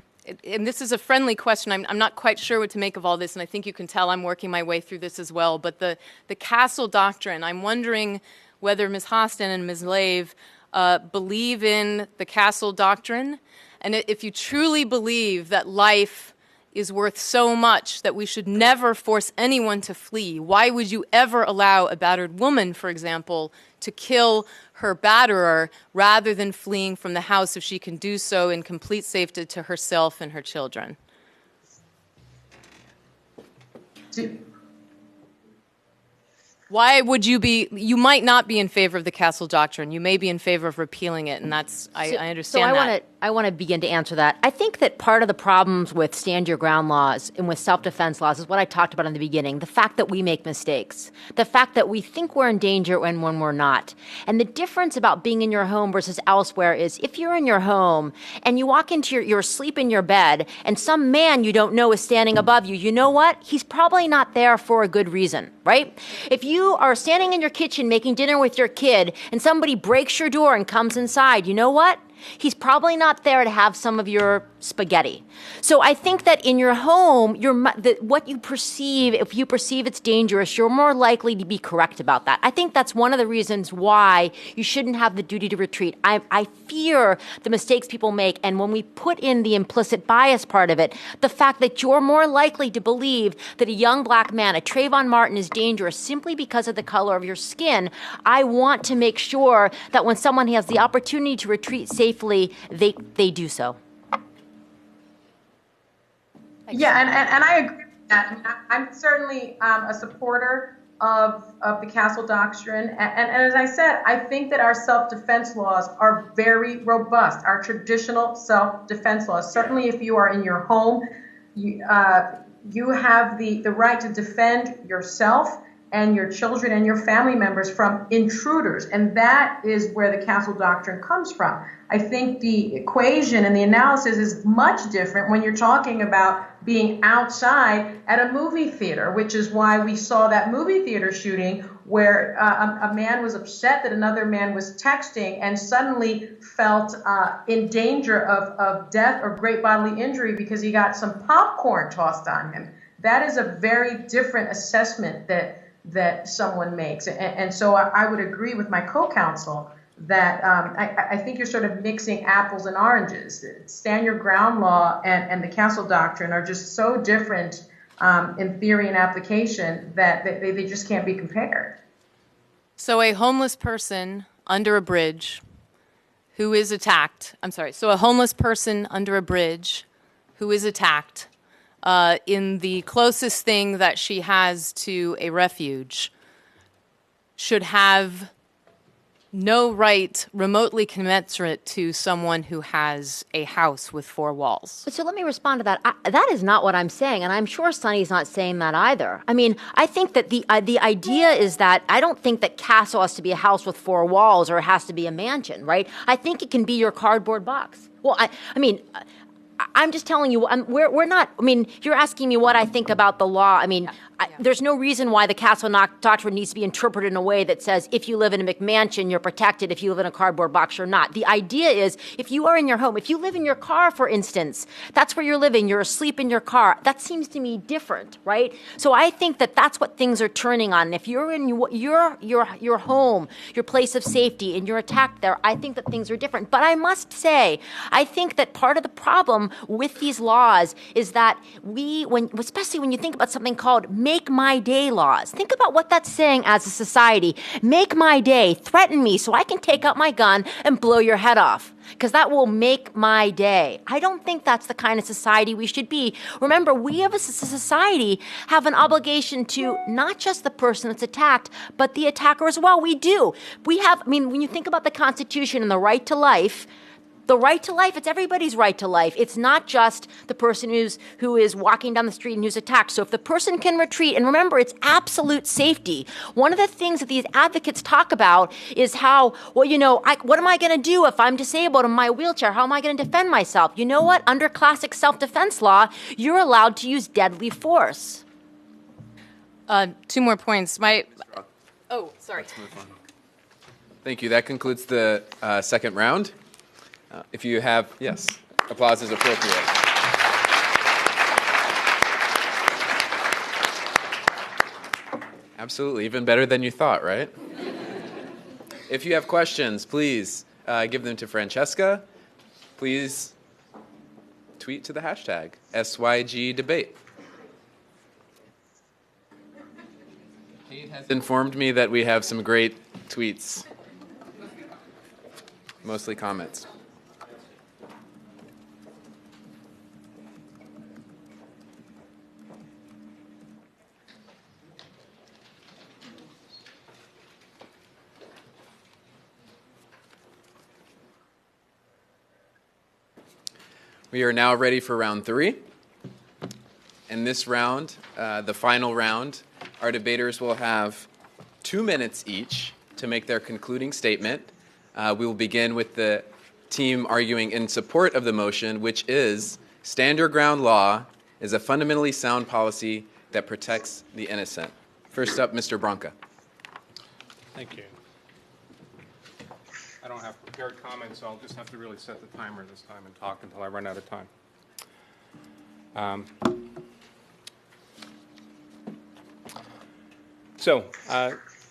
this is a friendly question. I'm not quite sure what to make of all this, and I think you can tell I'm working my way through this as well. But the Castle Doctrine, I'm wondering whether Ms. Hostin and Ms. Lave believe in the Castle Doctrine, and if you truly believe that life is worth so much that we should never force anyone to flee, why would you ever allow a battered woman, for example, to kill her batterer rather than fleeing from the house if she can do so in complete safety to herself and her children? Why would you might not be in favor of the Castle Doctrine. You may be in favor of repealing it, and that's, I understand that. I want to begin to answer that. I think that part of the problems with stand your ground laws and with self-defense laws is what I talked about in the beginning, the fact that we make mistakes, the fact that we think we're in danger when we're not. And the difference about being in your home versus elsewhere is if you're in your home and you walk into you're asleep in your bed and some man you don't know is standing above you, you know what? He's probably not there for a good reason, right? If you are standing in your kitchen making dinner with your kid and somebody breaks your door and comes inside, you know what? He's probably not there to have some of your spaghetti. So I think that in your home, what you perceive, if you perceive it's dangerous, you're more likely to be correct about that. I think that's one of the reasons why you shouldn't have the duty to retreat. I fear the mistakes people make, and when we put in the implicit bias part of it, the fact that you're more likely to believe that a young black man, a Trayvon Martin, is dangerous simply because of the color of your skin, I want to make sure that when someone has the opportunity to retreat safely, they do so. Yeah, and I agree with that. I mean, I'm certainly a supporter of the Castle Doctrine. And as I said, I think that our self-defense laws are very robust, our traditional self-defense laws. Certainly if you are in your home, you have the right to defend yourself and your children and your family members from intruders. And that is where the Castle Doctrine comes from. I think the equation and the analysis is much different when you're talking about being outside at a movie theater, which is why we saw that movie theater shooting where a man was upset that another man was texting and suddenly felt in danger of death or great bodily injury because he got some popcorn tossed on him. That is a very different assessment that someone makes. And so I would agree with my co-counsel that I think you're sort of mixing apples and oranges. Stand your ground law and the Castle Doctrine are just so different in theory and application that they just can't be compared. So a homeless person under a bridge who is attacked, a homeless person under a bridge who is attacked in the closest thing that she has to a refuge should have no right remotely commensurate to someone who has a house with 4 walls. So let me respond to that. That is not what I'm saying, and I'm sure Sonny's not saying that either. I mean, I think that the idea is that I don't think that castle has to be a house with 4 walls or it has to be a mansion, right? I think it can be your cardboard box. Well, I'm just telling you, we're not, I mean, you're asking me what I think about the law. I mean, there's no reason why the Castle Doctrine needs to be interpreted in a way that says if you live in a McMansion, you're protected. If you live in a cardboard box, you're not. The idea is if you are in your home, if you live in your car, for instance, that's where you're living, you're asleep in your car, that seems to me different, right? So I think that that's what things are turning on. If you're in your home, your place of safety, and you're attacked there, I think that things are different. But I must say, I think that part of the problem with these laws is that especially when you think about something called Make My Day laws, think about what that's saying as a society. Make my day, threaten me so I can take out my gun and blow your head off, because that will make my day. I don't think that's the kind of society we should be. Remember, we as a society have an obligation to not just the person that's attacked, but the attacker as well. We do. When you think about the Constitution and the right to life, it's everybody's right to life. It's not just the person who is walking down the street and who's attacked. So if the person can retreat, and remember, it's absolute safety. One of the things that these advocates talk about is how, what am I going to do if I'm disabled in my wheelchair? How am I going to defend myself? You know what? Under classic self-defense law, you're allowed to use deadly force. 2 more points. Sorry. Thank you. That concludes the second round. If you have, yes, applause is appropriate. Absolutely, even better than you thought, right? If you have questions, please give them to Francesca. Please tweet to the hashtag #SYGDebate. Kate has informed me that we have some great tweets, mostly comments. We are now ready for round 3. In this round, the final round, our debaters will have 2 minutes each to make their concluding statement. We will begin with the team arguing in support of the motion, which is stand your ground law is a fundamentally sound policy that protects the innocent. First up, Mr. Branca. Thank you. I don't have prepared comments, so I'll just have to really set the timer this time and talk until I run out of time.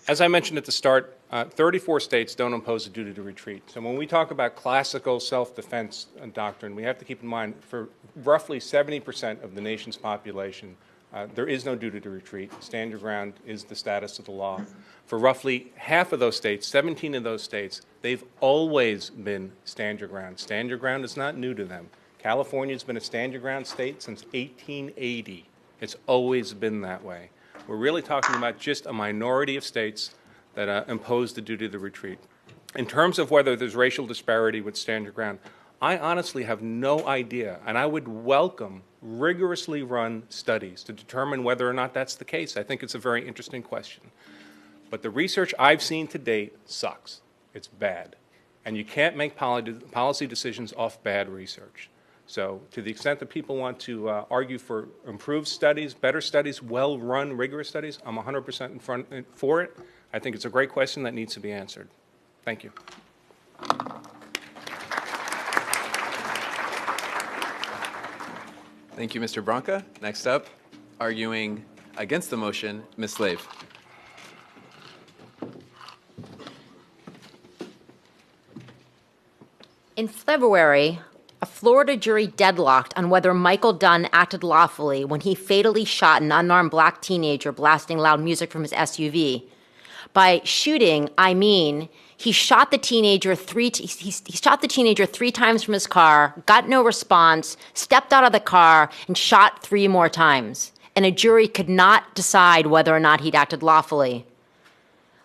As I mentioned at the start, 34 states don't impose a duty to retreat. So when we talk about classical self-defense doctrine, we have to keep in mind for roughly 70% of the nation's population, there is no duty to retreat. Stand your ground is the status of the law. For roughly half of those states, 17 of those states, they've always been stand your ground. Stand your ground is not new to them. California's been a stand your ground state since 1880. It's always been that way. We're really talking about just a minority of states that impose the duty to retreat. In terms of whether there's racial disparity with stand your ground, I honestly have no idea, and I would welcome rigorously run studies to determine whether or not that's the case. I think it's a very interesting question. But the research I've seen to date sucks. It's bad. And you can't make policy decisions off bad research. So to the extent that people want to argue for improved studies, better studies, well-run, rigorous studies, I'm 100% for it. I think it's a great question that needs to be answered. Thank you. Thank you, Mr. Branca. Next up, arguing against the motion, Ms. Slave. In February, a Florida jury deadlocked on whether Michael Dunn acted lawfully when he fatally shot an unarmed black teenager blasting loud music from his SUV. By shooting, I mean he shot the teenager three times from his car, got no response, stepped out of the car, and shot 3 more times. And a jury could not decide whether or not he'd acted lawfully.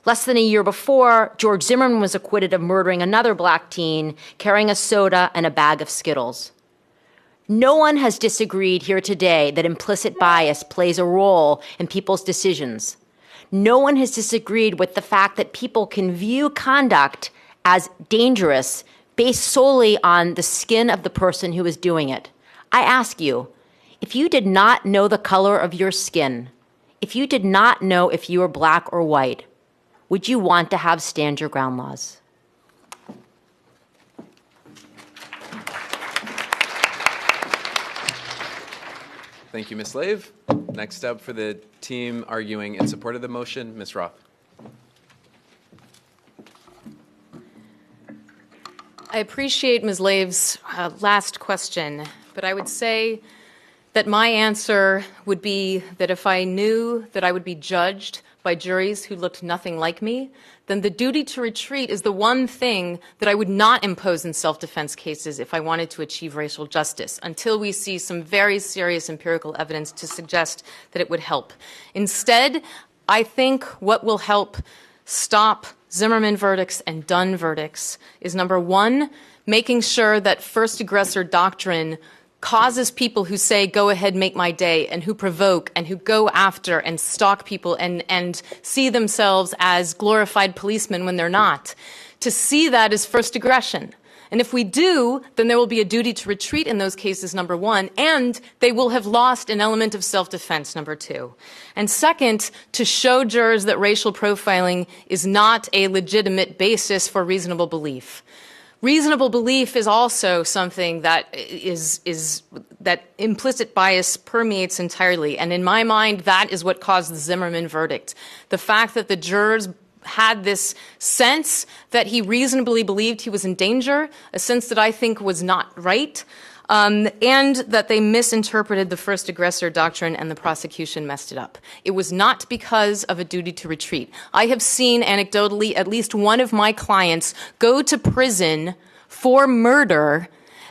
Less than a year before, George Zimmerman was acquitted of murdering another black teen, carrying a soda and a bag of Skittles. No one has disagreed here today that implicit bias plays a role in people's decisions. No one has disagreed with the fact that people can view conduct as dangerous based solely on the skin of the person who is doing it. I ask you, if you did not know the color of your skin, if you did not know if you were black or white, would you want to have stand your ground laws? Thank you, Ms. Slave. Next up for the team arguing in support of the motion, Ms. Roth. I appreciate Ms. Lave's last question, but I would say that my answer would be that if I knew that I would be judged by juries who looked nothing like me, then the duty to retreat is the one thing that I would not impose in self-defense cases if I wanted to achieve racial justice, until we see some very serious empirical evidence to suggest that it would help. Instead, I think what will help stop Zimmerman verdicts and Dunn verdicts is, number one, making sure that first aggressor doctrine causes people who say, go ahead, make my day, and who provoke and who go after and stalk people and see themselves as glorified policemen when they're not, to see that as first aggression. And if we do, then there will be a duty to retreat in those cases, number one, and they will have lost an element of self-defense, number two. And second, to show jurors that racial profiling is not a legitimate basis for reasonable belief. Reasonable belief is also something that that implicit bias permeates entirely. And in my mind, that is what caused the Zimmerman verdict. The fact that the jurors had this sense that he reasonably believed he was in danger, a sense that I think was not right, and that they misinterpreted the first aggressor doctrine and the prosecution messed it up. It was not because of a duty to retreat. I have seen anecdotally at least one of my clients go to prison for murder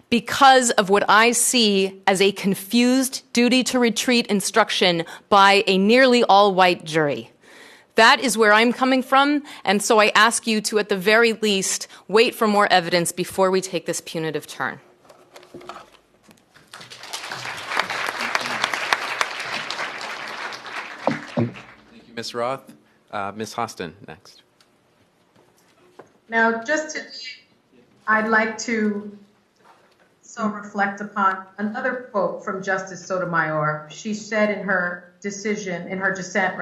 because of what I see as a confused duty to retreat instruction by a nearly all-white jury. That is where I'm coming from, and so I ask you to, at the very least, wait for more evidence before we take this punitive turn. Ms. Roth. Ms. Hostin, next. Now, I'd like to reflect upon another quote from Justice Sotomayor. She said in her dissent,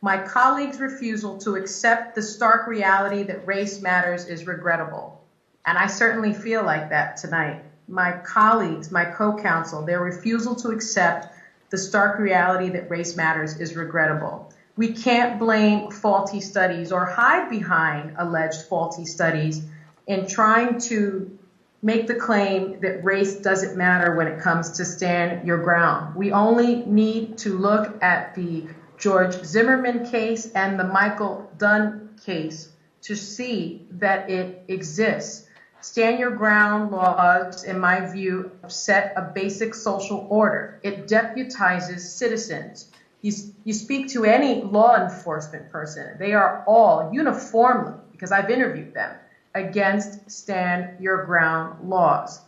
my colleagues' refusal to accept the stark reality that race matters is regrettable. And I certainly feel like that tonight. My colleagues, my co-counsel, their refusal to accept the stark reality that race matters is regrettable. We can't blame faulty studies or hide behind alleged faulty studies in trying to make the claim that race doesn't matter when it comes to stand your ground. We only need to look at the George Zimmerman case and the Michael Dunn case to see that it exists. Stand your ground laws, in my view, set a basic social order. It deputizes citizens. You speak to any law enforcement person, they are all uniformly, because I've interviewed them, against stand your ground laws.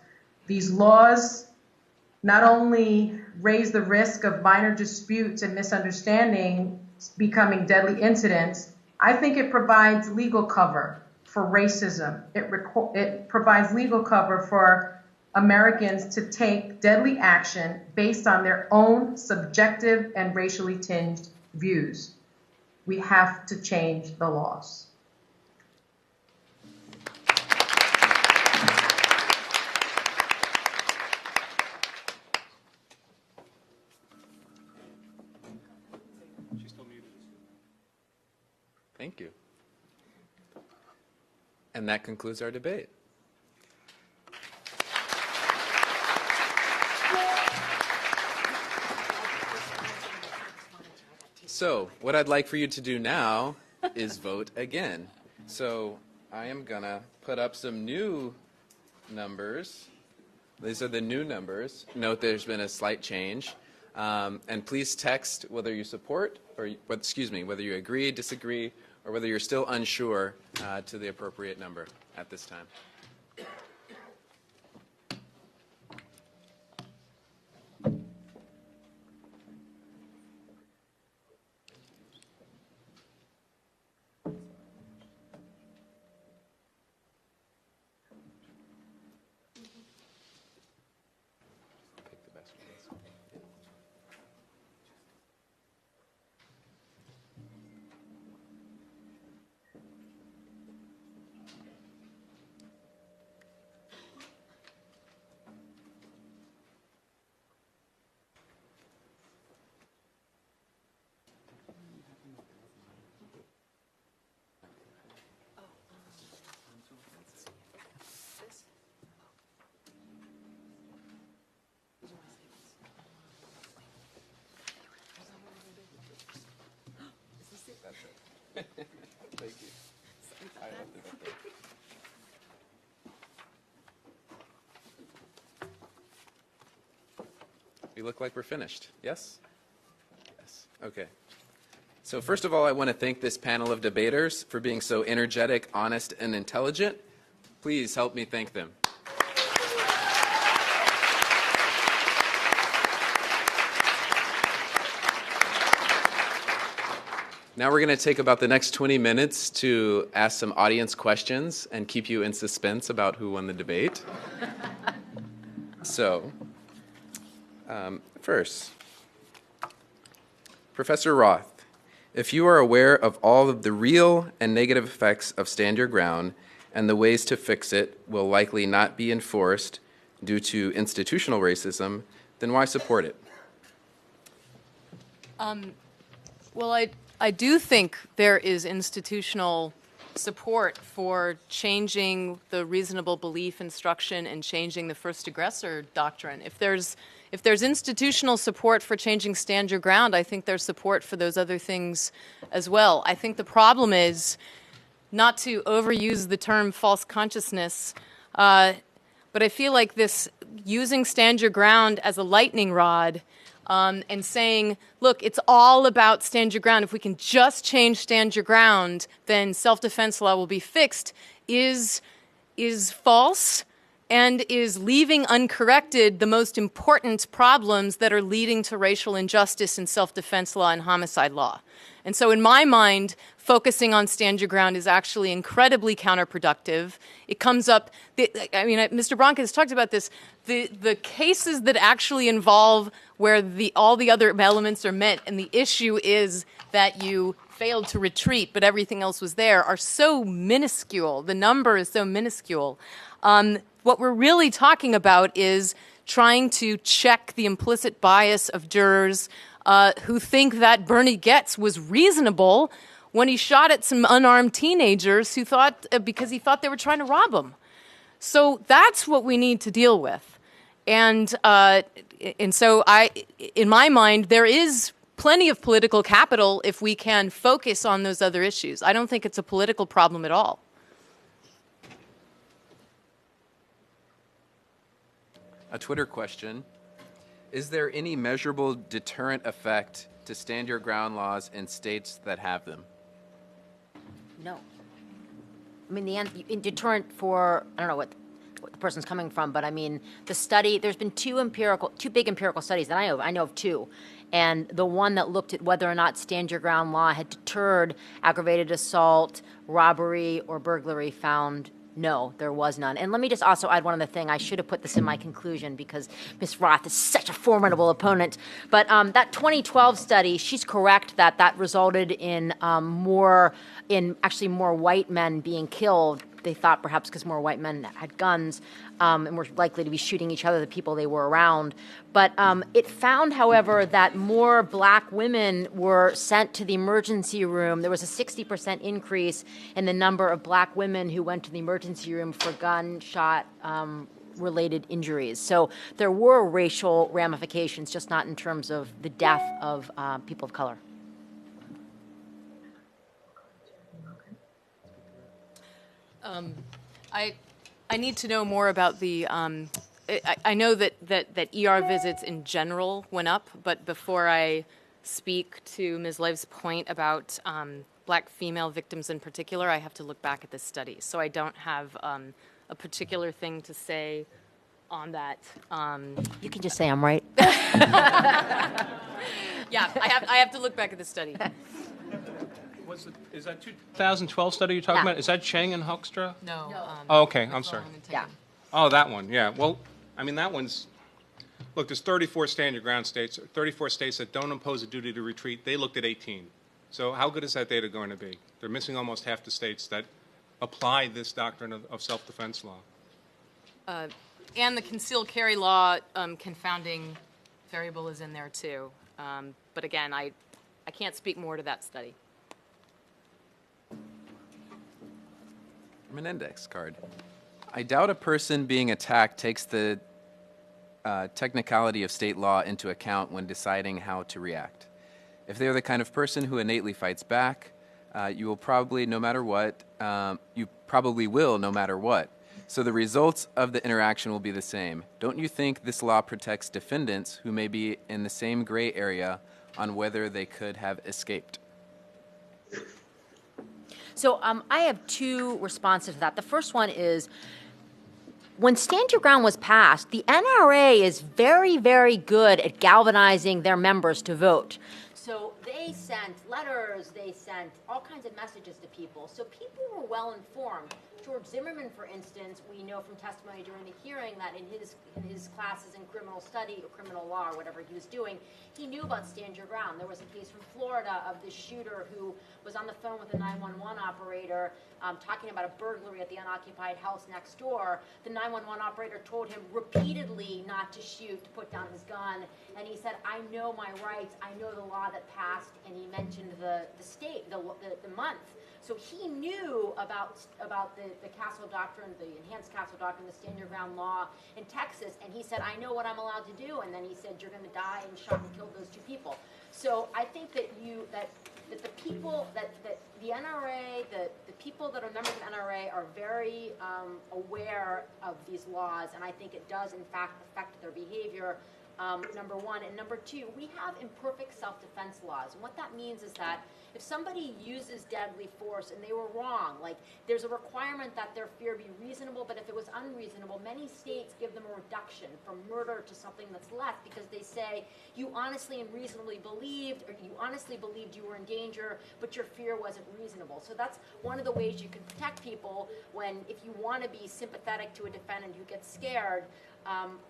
These laws not only raise the risk of minor disputes and misunderstanding becoming deadly incidents, I think it provides legal cover for racism. It provides legal cover for Americans to take deadly action based on their own subjective and racially tinged views. We have to change the laws. Thank you. And that concludes our debate. So what I'd like for you to do now is vote again. So I am going to put up some new numbers. These are the new numbers. Note there's been a slight change. And please text whether you support or, whether you agree, disagree, or whether you're still unsure to the appropriate number at this time. Thank you. We look like we're finished. Yes? Yes. Okay. So first of all, I want to thank this panel of debaters for being so energetic, honest, and intelligent. Please help me thank them. Now we're going to take about the next 20 minutes to ask some audience questions and keep you in suspense about who won the debate. So, first, Professor Roth, if you are aware of all of the real and negative effects of Stand Your Ground and the ways to fix it will likely not be enforced due to institutional racism, then why support it? Well, I do think there is institutional support for changing the reasonable belief instruction and changing the first aggressor doctrine. If there's institutional support for changing Stand Your Ground, I think there's support for those other things as well. I think the problem is not to overuse the term false consciousness, but I feel like this using Stand Your Ground as a lightning rod and saying, look, it's all about stand your ground. If we can just change stand your ground, then self-defense law will be fixed, is false and is leaving uncorrected the most important problems that are leading to racial injustice in self-defense law and homicide law. And so in my mind, focusing on stand your ground is actually incredibly counterproductive. It comes up, Mr. Bronca has talked about this, the cases that actually involve where all the other elements are met and the issue is that you failed to retreat but everything else was there are so minuscule. The number is so minuscule. What we're really talking about is trying to check the implicit bias of jurors who think that Bernie Goetz was reasonable when he shot at some unarmed teenagers who thought, because he thought they were trying to rob him. So that's what we need to deal with. And so in my mind, there is plenty of political capital if we can focus on those other issues. I don't think it's a political problem at all. A Twitter question. Is there any measurable deterrent effect to stand your ground laws in states that have them? No. I mean, the deterrent for, I don't know what the person's coming from, but I mean, the study, there's been two big empirical studies that I know of two. And the one that looked at whether or not stand your ground law had deterred aggravated assault, robbery, or burglary found no, there was none. And let me just also add one other thing. I should have put this in my conclusion because Ms. Roth is such a formidable opponent. But that 2012 study, she's correct that resulted in more white men being killed. They thought perhaps because more white men had guns and were likely to be shooting each other, the people they were around. But it found, however, that more black women were sent to the emergency room. There was a 60% increase in the number of black women who went to the emergency room for gunshot related injuries. So there were racial ramifications, just not in terms of the death of people of color. I need to know more about the. I know that ER visits in general went up, but before I speak to Ms. Leiv's point about black female victims in particular, I have to look back at this study. So I don't have a particular thing to say on that. You can just say I'm right. Yeah, I have to look back at the study. Is that 2012 study you're talking about? Is that Cheng and Hoekstra? No. Oh, okay, I'm sorry. Yeah. Oh, that one, yeah. Well, I mean, that one's, look, there's 34 stand your ground states, 34 states that don't impose a duty to retreat. They looked at 18. So how good is that data going to be? They're missing almost half the states that apply this doctrine of self-defense law. And the concealed carry law confounding variable is in there too. But again, I can't speak more to that study. From an index card. I doubt a person being attacked takes the technicality of state law into account when deciding how to react. If they're the kind of person who innately fights back, you will probably, no matter what, So the results of the interaction will be the same. Don't you think this law protects defendants who may be in the same gray area on whether they could have escaped? So I have two responses to that. The first one is, when Stand Your Ground was passed, the NRA is very, very good at galvanizing their members to vote. So they sent letters, they sent all kinds of messages to people. So people were well informed. George Zimmerman, for instance, we know from testimony during the hearing that in his classes in criminal study or criminal law or whatever he was doing, he knew about Stand Your Ground. There was a case from Florida of this shooter who was on the phone with a 911 operator talking about a burglary at the unoccupied house next door. The 911 operator told him repeatedly not to shoot, to put down his gun, and he said, I know my rights, I know the law that passed, and he mentioned the state, the month. So he knew about the Castle Doctrine, the Enhanced Castle Doctrine, the Stand Your Ground law in Texas, and he said, I know what I'm allowed to do, and then he said, you're going to die and shot and killed those two people. So I think that the people, that the NRA, the people that are members of the NRA are very aware of these laws, and I think it does, in fact, affect their behavior, number one. And number two, we have imperfect self-defense laws. And what that means is that If somebody uses deadly force and they were wrong, like there's a requirement that their fear be reasonable, but if it was unreasonable, many states give them a reduction from murder to something that's less because they say you honestly and reasonably believed, or you honestly believed you were in danger, but your fear wasn't reasonable. So that's one of the ways you can protect people when, if you want to be sympathetic to a defendant who gets scared.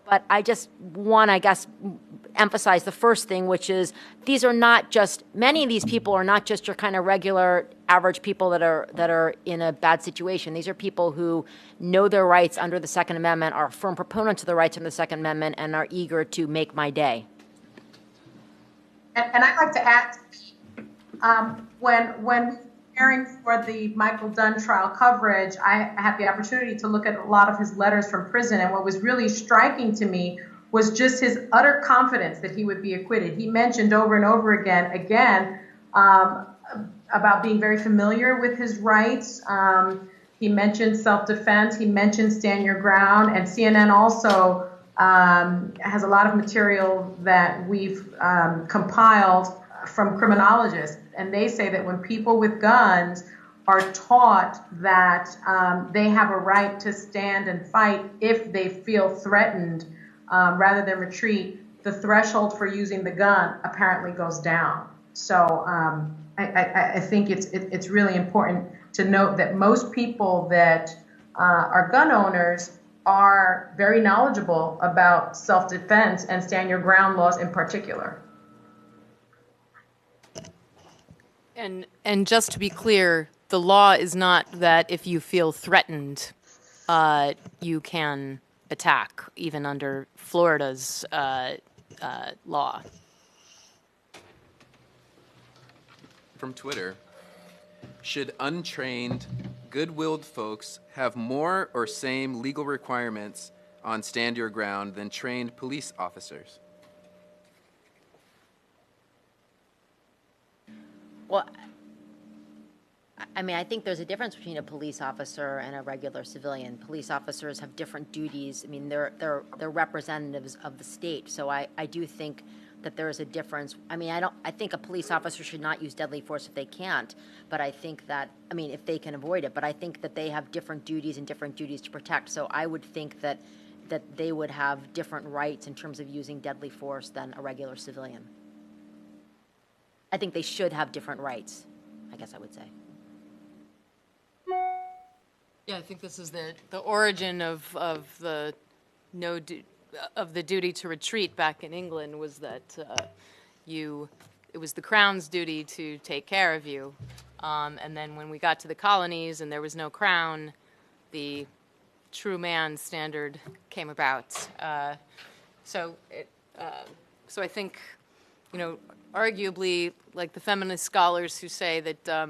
But I just want to, I guess, emphasize the first thing, which is these are not just, many of these people are not just your kind of regular average people that are in a bad situation. These are people who know their rights under the Second Amendment, are firm proponents of the rights under the Second Amendment, and are eager to make my day. And I'd like to add, when preparing for the Michael Dunn trial coverage, I had the opportunity to look at a lot of his letters from prison, and what was really striking to me was just his utter confidence that he would be acquitted. He mentioned over and over again, about being very familiar with his rights. He mentioned self-defense. He mentioned stand your ground, and CNN also has a lot of material that we've compiled from criminologists, and they say that when people with guns are taught that they have a right to stand and fight if they feel threatened rather than retreat, the threshold for using the gun apparently goes down. So I think it's really important to note that most people that are gun owners are very knowledgeable about self-defense and stand your ground laws in particular. And just to be clear, the law is not that if you feel threatened, you can attack, even under Florida's law. From Twitter, should untrained, good-willed folks have more or same legal requirements on stand your ground than trained police officers? Well, I mean, I think there's a difference between a police officer and a regular civilian. Police officers have different duties. I mean, they're representatives of the state. So I do think that there is a difference. I mean, I think a police officer should not use deadly force if they can't. But I think that, I mean, if they can avoid it. But I think that they have different duties and different duties to protect. So I would think that they would have different rights in terms of using deadly force than a regular civilian. I think they should have different rights, I guess I would say. Yeah, I think this is the origin of the duty to retreat back in England was that it was the Crown's duty to take care of you, and then when we got to the colonies and there was no Crown, the true man standard came about. So I think, you know, arguably, like the feminist scholars who say that,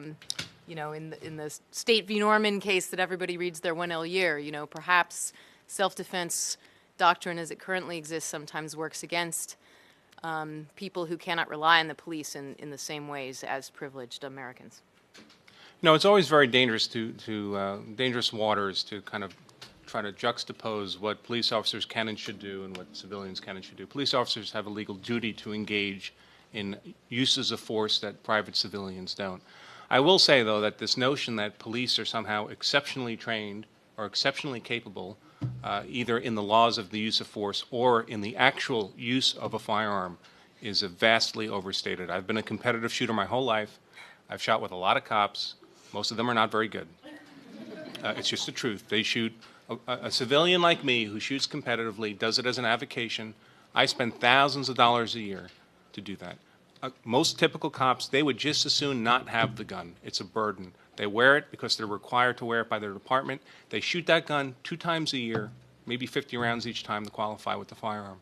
you know, in the State v. Norman case that everybody reads their 1L year, you know, perhaps self-defense doctrine as it currently exists sometimes works against people who cannot rely on the police in the same ways as privileged Americans. No, it's always very dangerous dangerous waters to kind of try to juxtapose what police officers can and should do and what civilians can and should do. Police officers have a legal duty to engage in uses of force that private civilians don't. I will say, though, that this notion that police are somehow exceptionally trained or exceptionally capable, either in the laws of the use of force or in the actual use of a firearm, is vastly overstated. I've been a competitive shooter my whole life. I've shot with a lot of cops. Most of them are not very good. It's just the truth. They shoot. A civilian like me who shoots competitively does it as an avocation. I spend thousands of dollars a year to do that. Most typical cops, they would just as soon not have the gun. It's a burden. They wear it because they're required to wear it by their department. They shoot that gun 2 times a year, maybe 50 rounds each time to qualify with the firearm.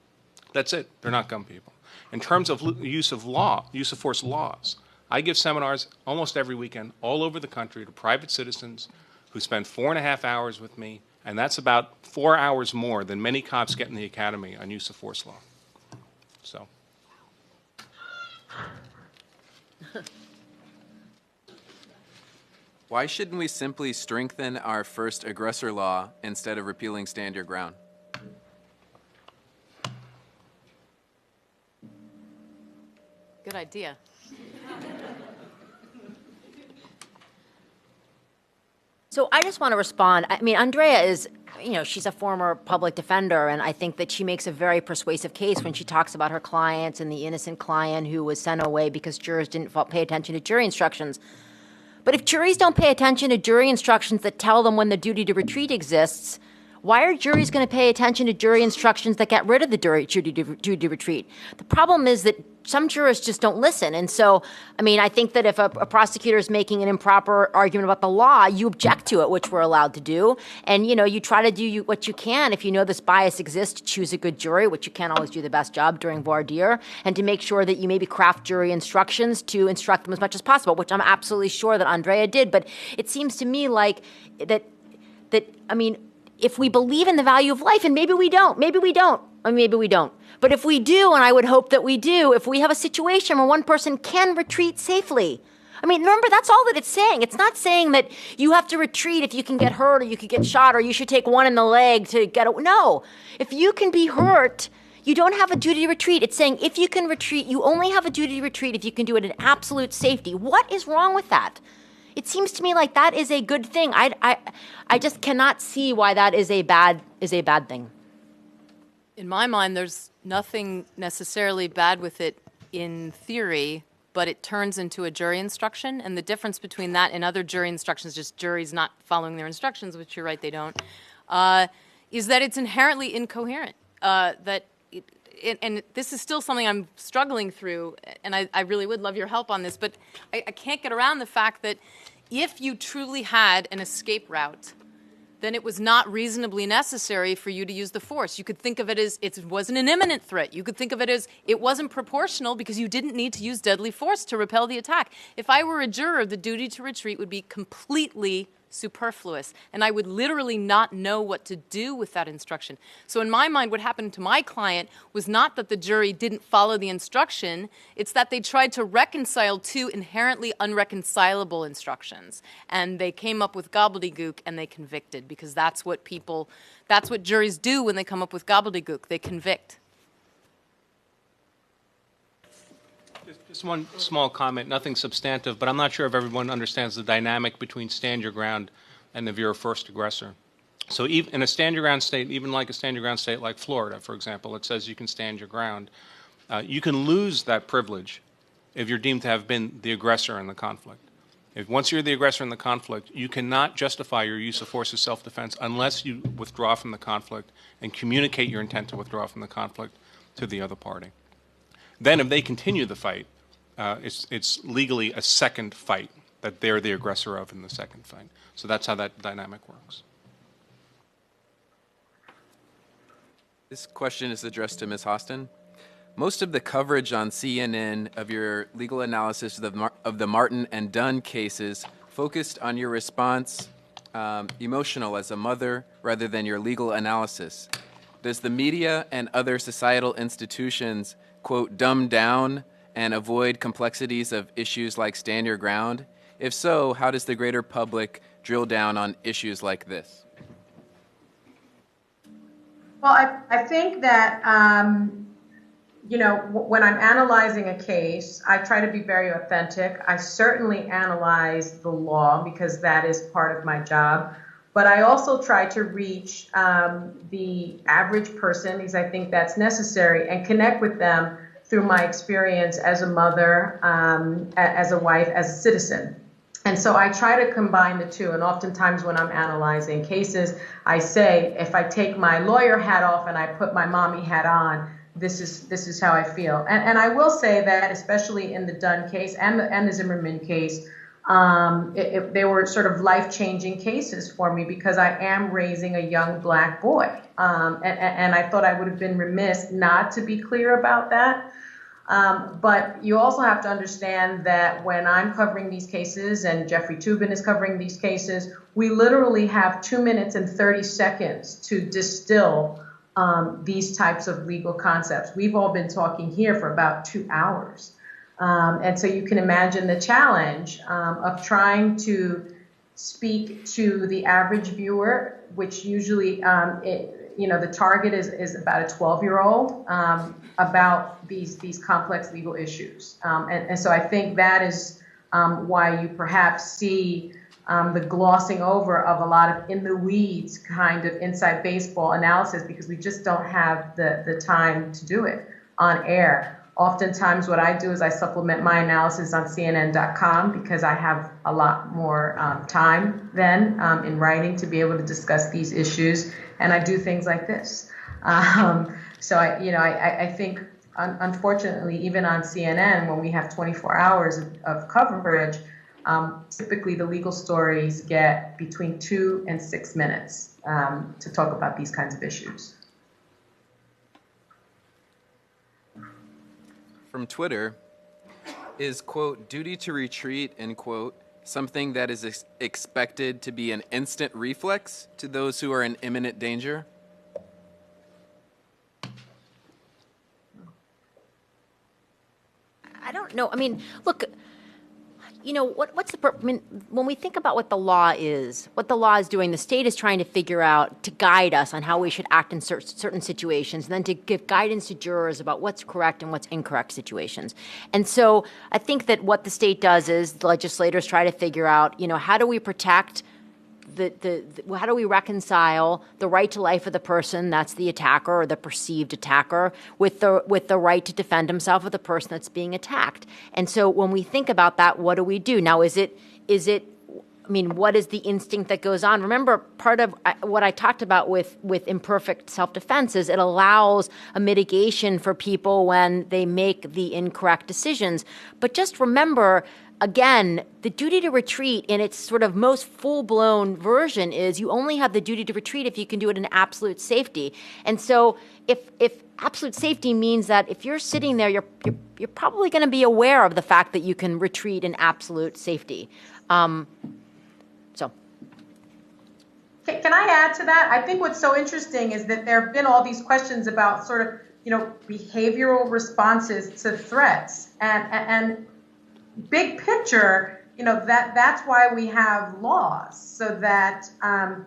That's it. They're not gun people. In terms of use of force laws, I give seminars almost every weekend all over the country to private citizens who spend 4.5 hours with me, and that's about 4 hours more than many cops get in the academy on use of force law. So. Why shouldn't we simply strengthen our first aggressor law instead of repealing stand your ground? Good idea. So I just want to respond. I mean, Andrea is, she's a former public defender, and I think that she makes a very persuasive case when she talks about her clients and the innocent client who was sent away because jurors didn't pay attention to jury instructions. But if juries don't pay attention to jury instructions that tell them when the duty to retreat exists, why are juries going to pay attention to jury instructions that get rid of the duty to retreat? The problem is that some jurors just don't listen. And so, I mean, I think that if a prosecutor is making an improper argument about the law, you object to it, which we're allowed to do. And, you try to do what you can. If you know this bias exists, to choose a good jury, which you can't always do the best job during voir dire, and to make sure that you maybe craft jury instructions to instruct them as much as possible, which I'm absolutely sure that Andrea did. But it seems to me like that I mean, if we believe in the value of life, and maybe we don't, but if we do, and I would hope that we do, if we have a situation where one person can retreat safely, I mean, remember, that's all that it's saying. It's not saying that you have to retreat if you can get hurt or you could get shot or you should take one in the leg to get away. No, if you can be hurt, you don't have a duty to retreat. It's saying if you can retreat, you only have a duty to retreat if you can do it in absolute safety. What is wrong with that? It seems to me like that is a good thing. I just cannot see why that is a bad thing. In my mind, there's nothing necessarily bad with it in theory, but it turns into a jury instruction. And the difference between that and other jury instructions, just juries not following their instructions, which you're right, they don't, is that it's inherently incoherent. And this is still something I'm struggling through, and I really would love your help on this, but I can't get around the fact that if you truly had an escape route, then it was not reasonably necessary for you to use the force. You could think of it as it wasn't an imminent threat. You could think of it as it wasn't proportional because you didn't need to use deadly force to repel the attack. If I were a juror, the duty to retreat would be completely superfluous, and I would literally not know what to do with that instruction. So in my mind, what happened to my client was not that the jury didn't follow the instruction, it's that they tried to reconcile two inherently unreconcilable instructions, and they came up with gobbledygook and they convicted, because that's what juries do when they come up with gobbledygook, they convict. Just one small comment, nothing substantive, but I'm not sure if everyone understands the dynamic between stand your ground and if you're a first aggressor. So even in a stand your ground state, even like a stand your ground state like Florida, for example, it says you can stand your ground. You can lose that privilege if you're deemed to have been the aggressor in the conflict. Once you're the aggressor in the conflict, you cannot justify your use of force as self-defense unless you withdraw from the conflict and communicate your intent to withdraw from the conflict to the other party. Then if they continue the fight, it's legally a second fight that they're the aggressor of in the second fight. So that's how that dynamic works. This question is addressed to Ms. Hostin. Most of the coverage on CNN of your legal analysis of the Martin and Dunn cases focused on your response, emotional as a mother, rather than your legal analysis. Does the media and other societal institutions, quote, dumb down and avoid complexities of issues like stand your ground? If so, how does the greater public drill down on issues like this? Well, I think that, when I'm analyzing a case, I try to be very authentic. I certainly analyze the law because that is part of my job. But I also try to reach the average person, because I think that's necessary, and connect with them through my experience as a mother, as a wife, as a citizen. And so I try to combine the two. And oftentimes when I'm analyzing cases, I say, if I take my lawyer hat off and I put my mommy hat on, this is how I feel. And I will say that, especially in the Dunn case and the Zimmerman case, they were sort of life-changing cases for me because I am raising a young black boy. And I thought I would have been remiss not to be clear about that. But you also have to understand that when I'm covering these cases and Jeffrey Toobin is covering these cases, we literally have 2 minutes and 30 seconds to distill these types of legal concepts. We've all been talking here for about 2 hours. And so you can imagine the challenge of trying to speak to the average viewer, which usually, the target is about a 12-year-old, about these complex legal issues. And so I think that is why you perhaps see the glossing over of a lot of in the weeds kind of inside baseball analysis, because we just don't have the time to do it on air. Oftentimes what I do is I supplement my analysis on CNN.com because I have a lot more time then in writing to be able to discuss these issues, and I do things like this. So I think unfortunately, even on CNN, when we have 24 hours of coverage, typically the legal stories get between 2 and 6 minutes to talk about these kinds of issues. From Twitter, is, quote, duty to retreat, end quote, something that is expected to be an instant reflex to those who are in imminent danger? I don't know. I mean, look, you know, what's the I mean, when we think about what the law is doing, the state is trying to figure out, to guide us on how we should act in certain situations, and then to give guidance to jurors about what's correct and what's incorrect situations. And so I think that what the state does is the legislators try to figure out, you know, how do we protect how do we reconcile the right to life of the person that's the attacker or the perceived attacker with the right to defend himself of the person that's being attacked? And so when we think about that, what do we do? Now, is it I mean, what is the instinct that goes on? Remember, part of what I talked about with imperfect self-defense is it allows a mitigation for people when they make the incorrect decisions. But just remember, again, the duty to retreat in its sort of most full-blown version is you only have the duty to retreat if you can do it in absolute safety. And so if absolute safety means that if you're sitting there, you're probably going to be aware of the fact that you can retreat in absolute safety. Can I add to that? I think what's so interesting is that there have been all these questions about sort of, you know, behavioral responses to threats, and big picture, you know, that's why we have laws, so that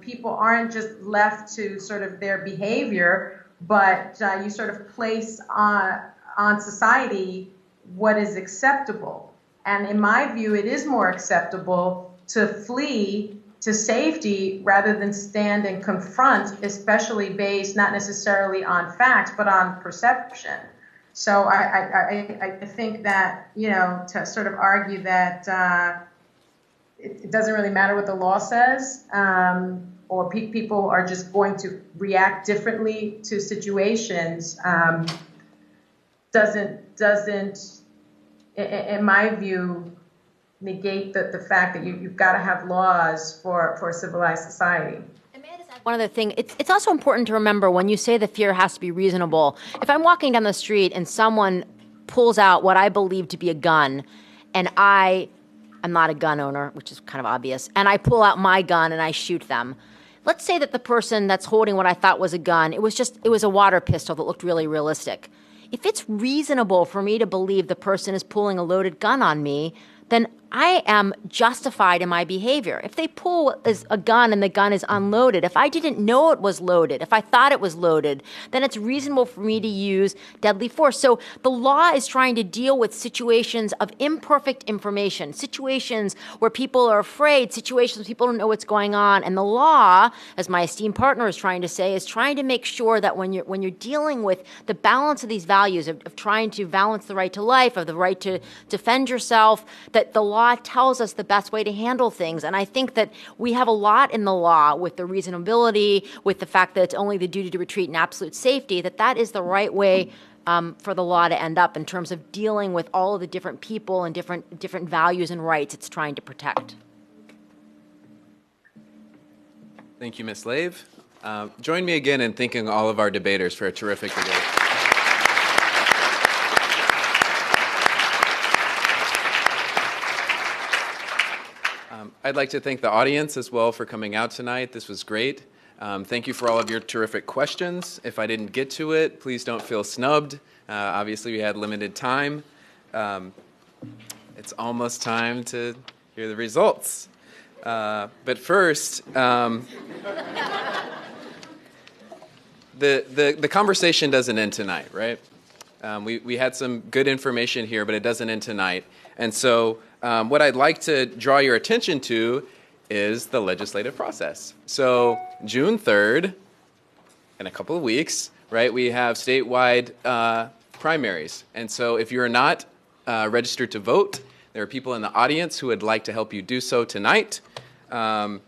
people aren't just left to sort of their behavior, but you sort of place on society what is acceptable. And in my view, it is more acceptable to flee to safety rather than stand and confront, especially based not necessarily on facts, but on perception. So I think that, you know, to sort of argue that it doesn't really matter what the law says, or people are just going to react differently to situations, doesn't, in my view, negate the fact that you've got to have laws for a civilized society. One other thing, it's also important to remember when you say the fear has to be reasonable. If I'm walking down the street and someone pulls out what I believe to be a gun, and I'm not a gun owner, which is kind of obvious, and I pull out my gun and I shoot them. Let's say that the person that's holding what I thought was a gun, it was a water pistol that looked really realistic. If it's reasonable for me to believe the person is pulling a loaded gun on me, then I am justified in my behavior. If they pull a gun and the gun is unloaded, if I didn't know it was loaded, if I thought it was loaded, then it's reasonable for me to use deadly force. So the law is trying to deal with situations of imperfect information, situations where people are afraid, situations where people don't know what's going on. And the law, as my esteemed partner is trying to say, is trying to make sure that when you're dealing with the balance of these values, of trying to balance the right to life, of the right to defend yourself, that the law tells us the best way to handle things. And I think that we have a lot in the law with the reasonability, with the fact that it's only the duty to retreat in absolute safety, that is the right way for the law to end up in terms of dealing with all of the different people and different values and rights it's trying to protect. Thank you, Ms. Lave. Join me again in thanking all of our debaters for a terrific debate. I'd like to thank the audience as well for coming out tonight. This was great. Thank you for all of your terrific questions. If I didn't get to it, please don't feel snubbed. Obviously, we had limited time. It's almost time to hear the results. But first, the conversation doesn't end tonight, right? We had some good information here, but it doesn't end tonight. And so what I'd like to draw your attention to is the legislative process. So June 3rd, in a couple of weeks, right, we have statewide primaries. And so if you're not registered to vote, there are people in the audience who would like to help you do so tonight. And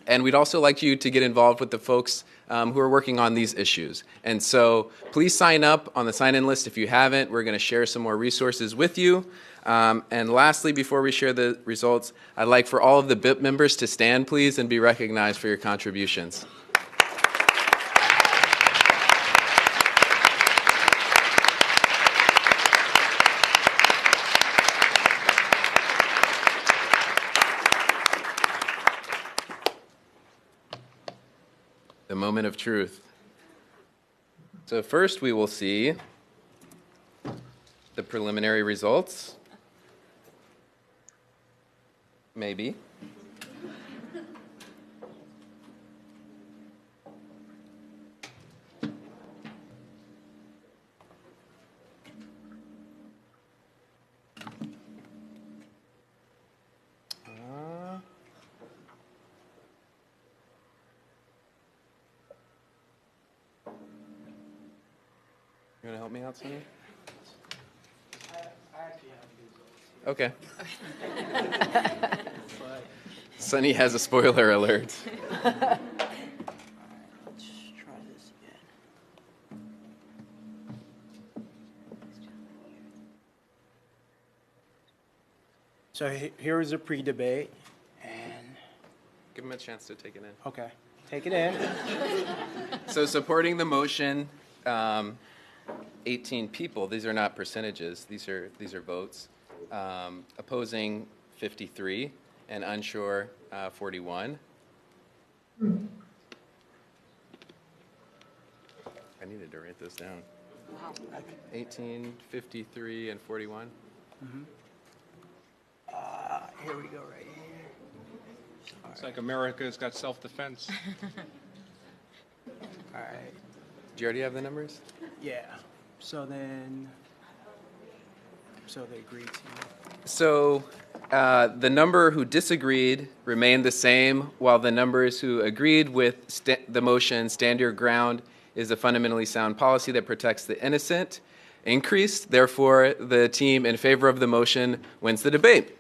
we'd also like you to get involved with the folks who are working on these issues. And so please sign up on the sign-in list if you haven't. We're going to share some more resources with you. And lastly, before we share the results, I'd like for all of the BIP members to stand, please, and be recognized for your contributions. The moment of truth. So first we will see the preliminary results. Maybe. You want to help me out, Sonny? I actually have the results. Okay. Sonny has a spoiler alert. Let's try this again. So here is a pre-debate, and Give him a chance to take it in. okay, take it in. So supporting the motion, 18 people. These are not percentages. These are votes. Opposing 53 and unsure 41. I needed to write this down. 18, 53, and 41. Here we go, right here. It's like America's got self-defense. All right, Do you already have the numbers? yeah. So then, so they agreed to. So the number who disagreed remained the same, while the numbers who agreed with the motion, stand your ground, is a fundamentally sound policy that protects the innocent, increased. Therefore, the team in favor of the motion wins the debate.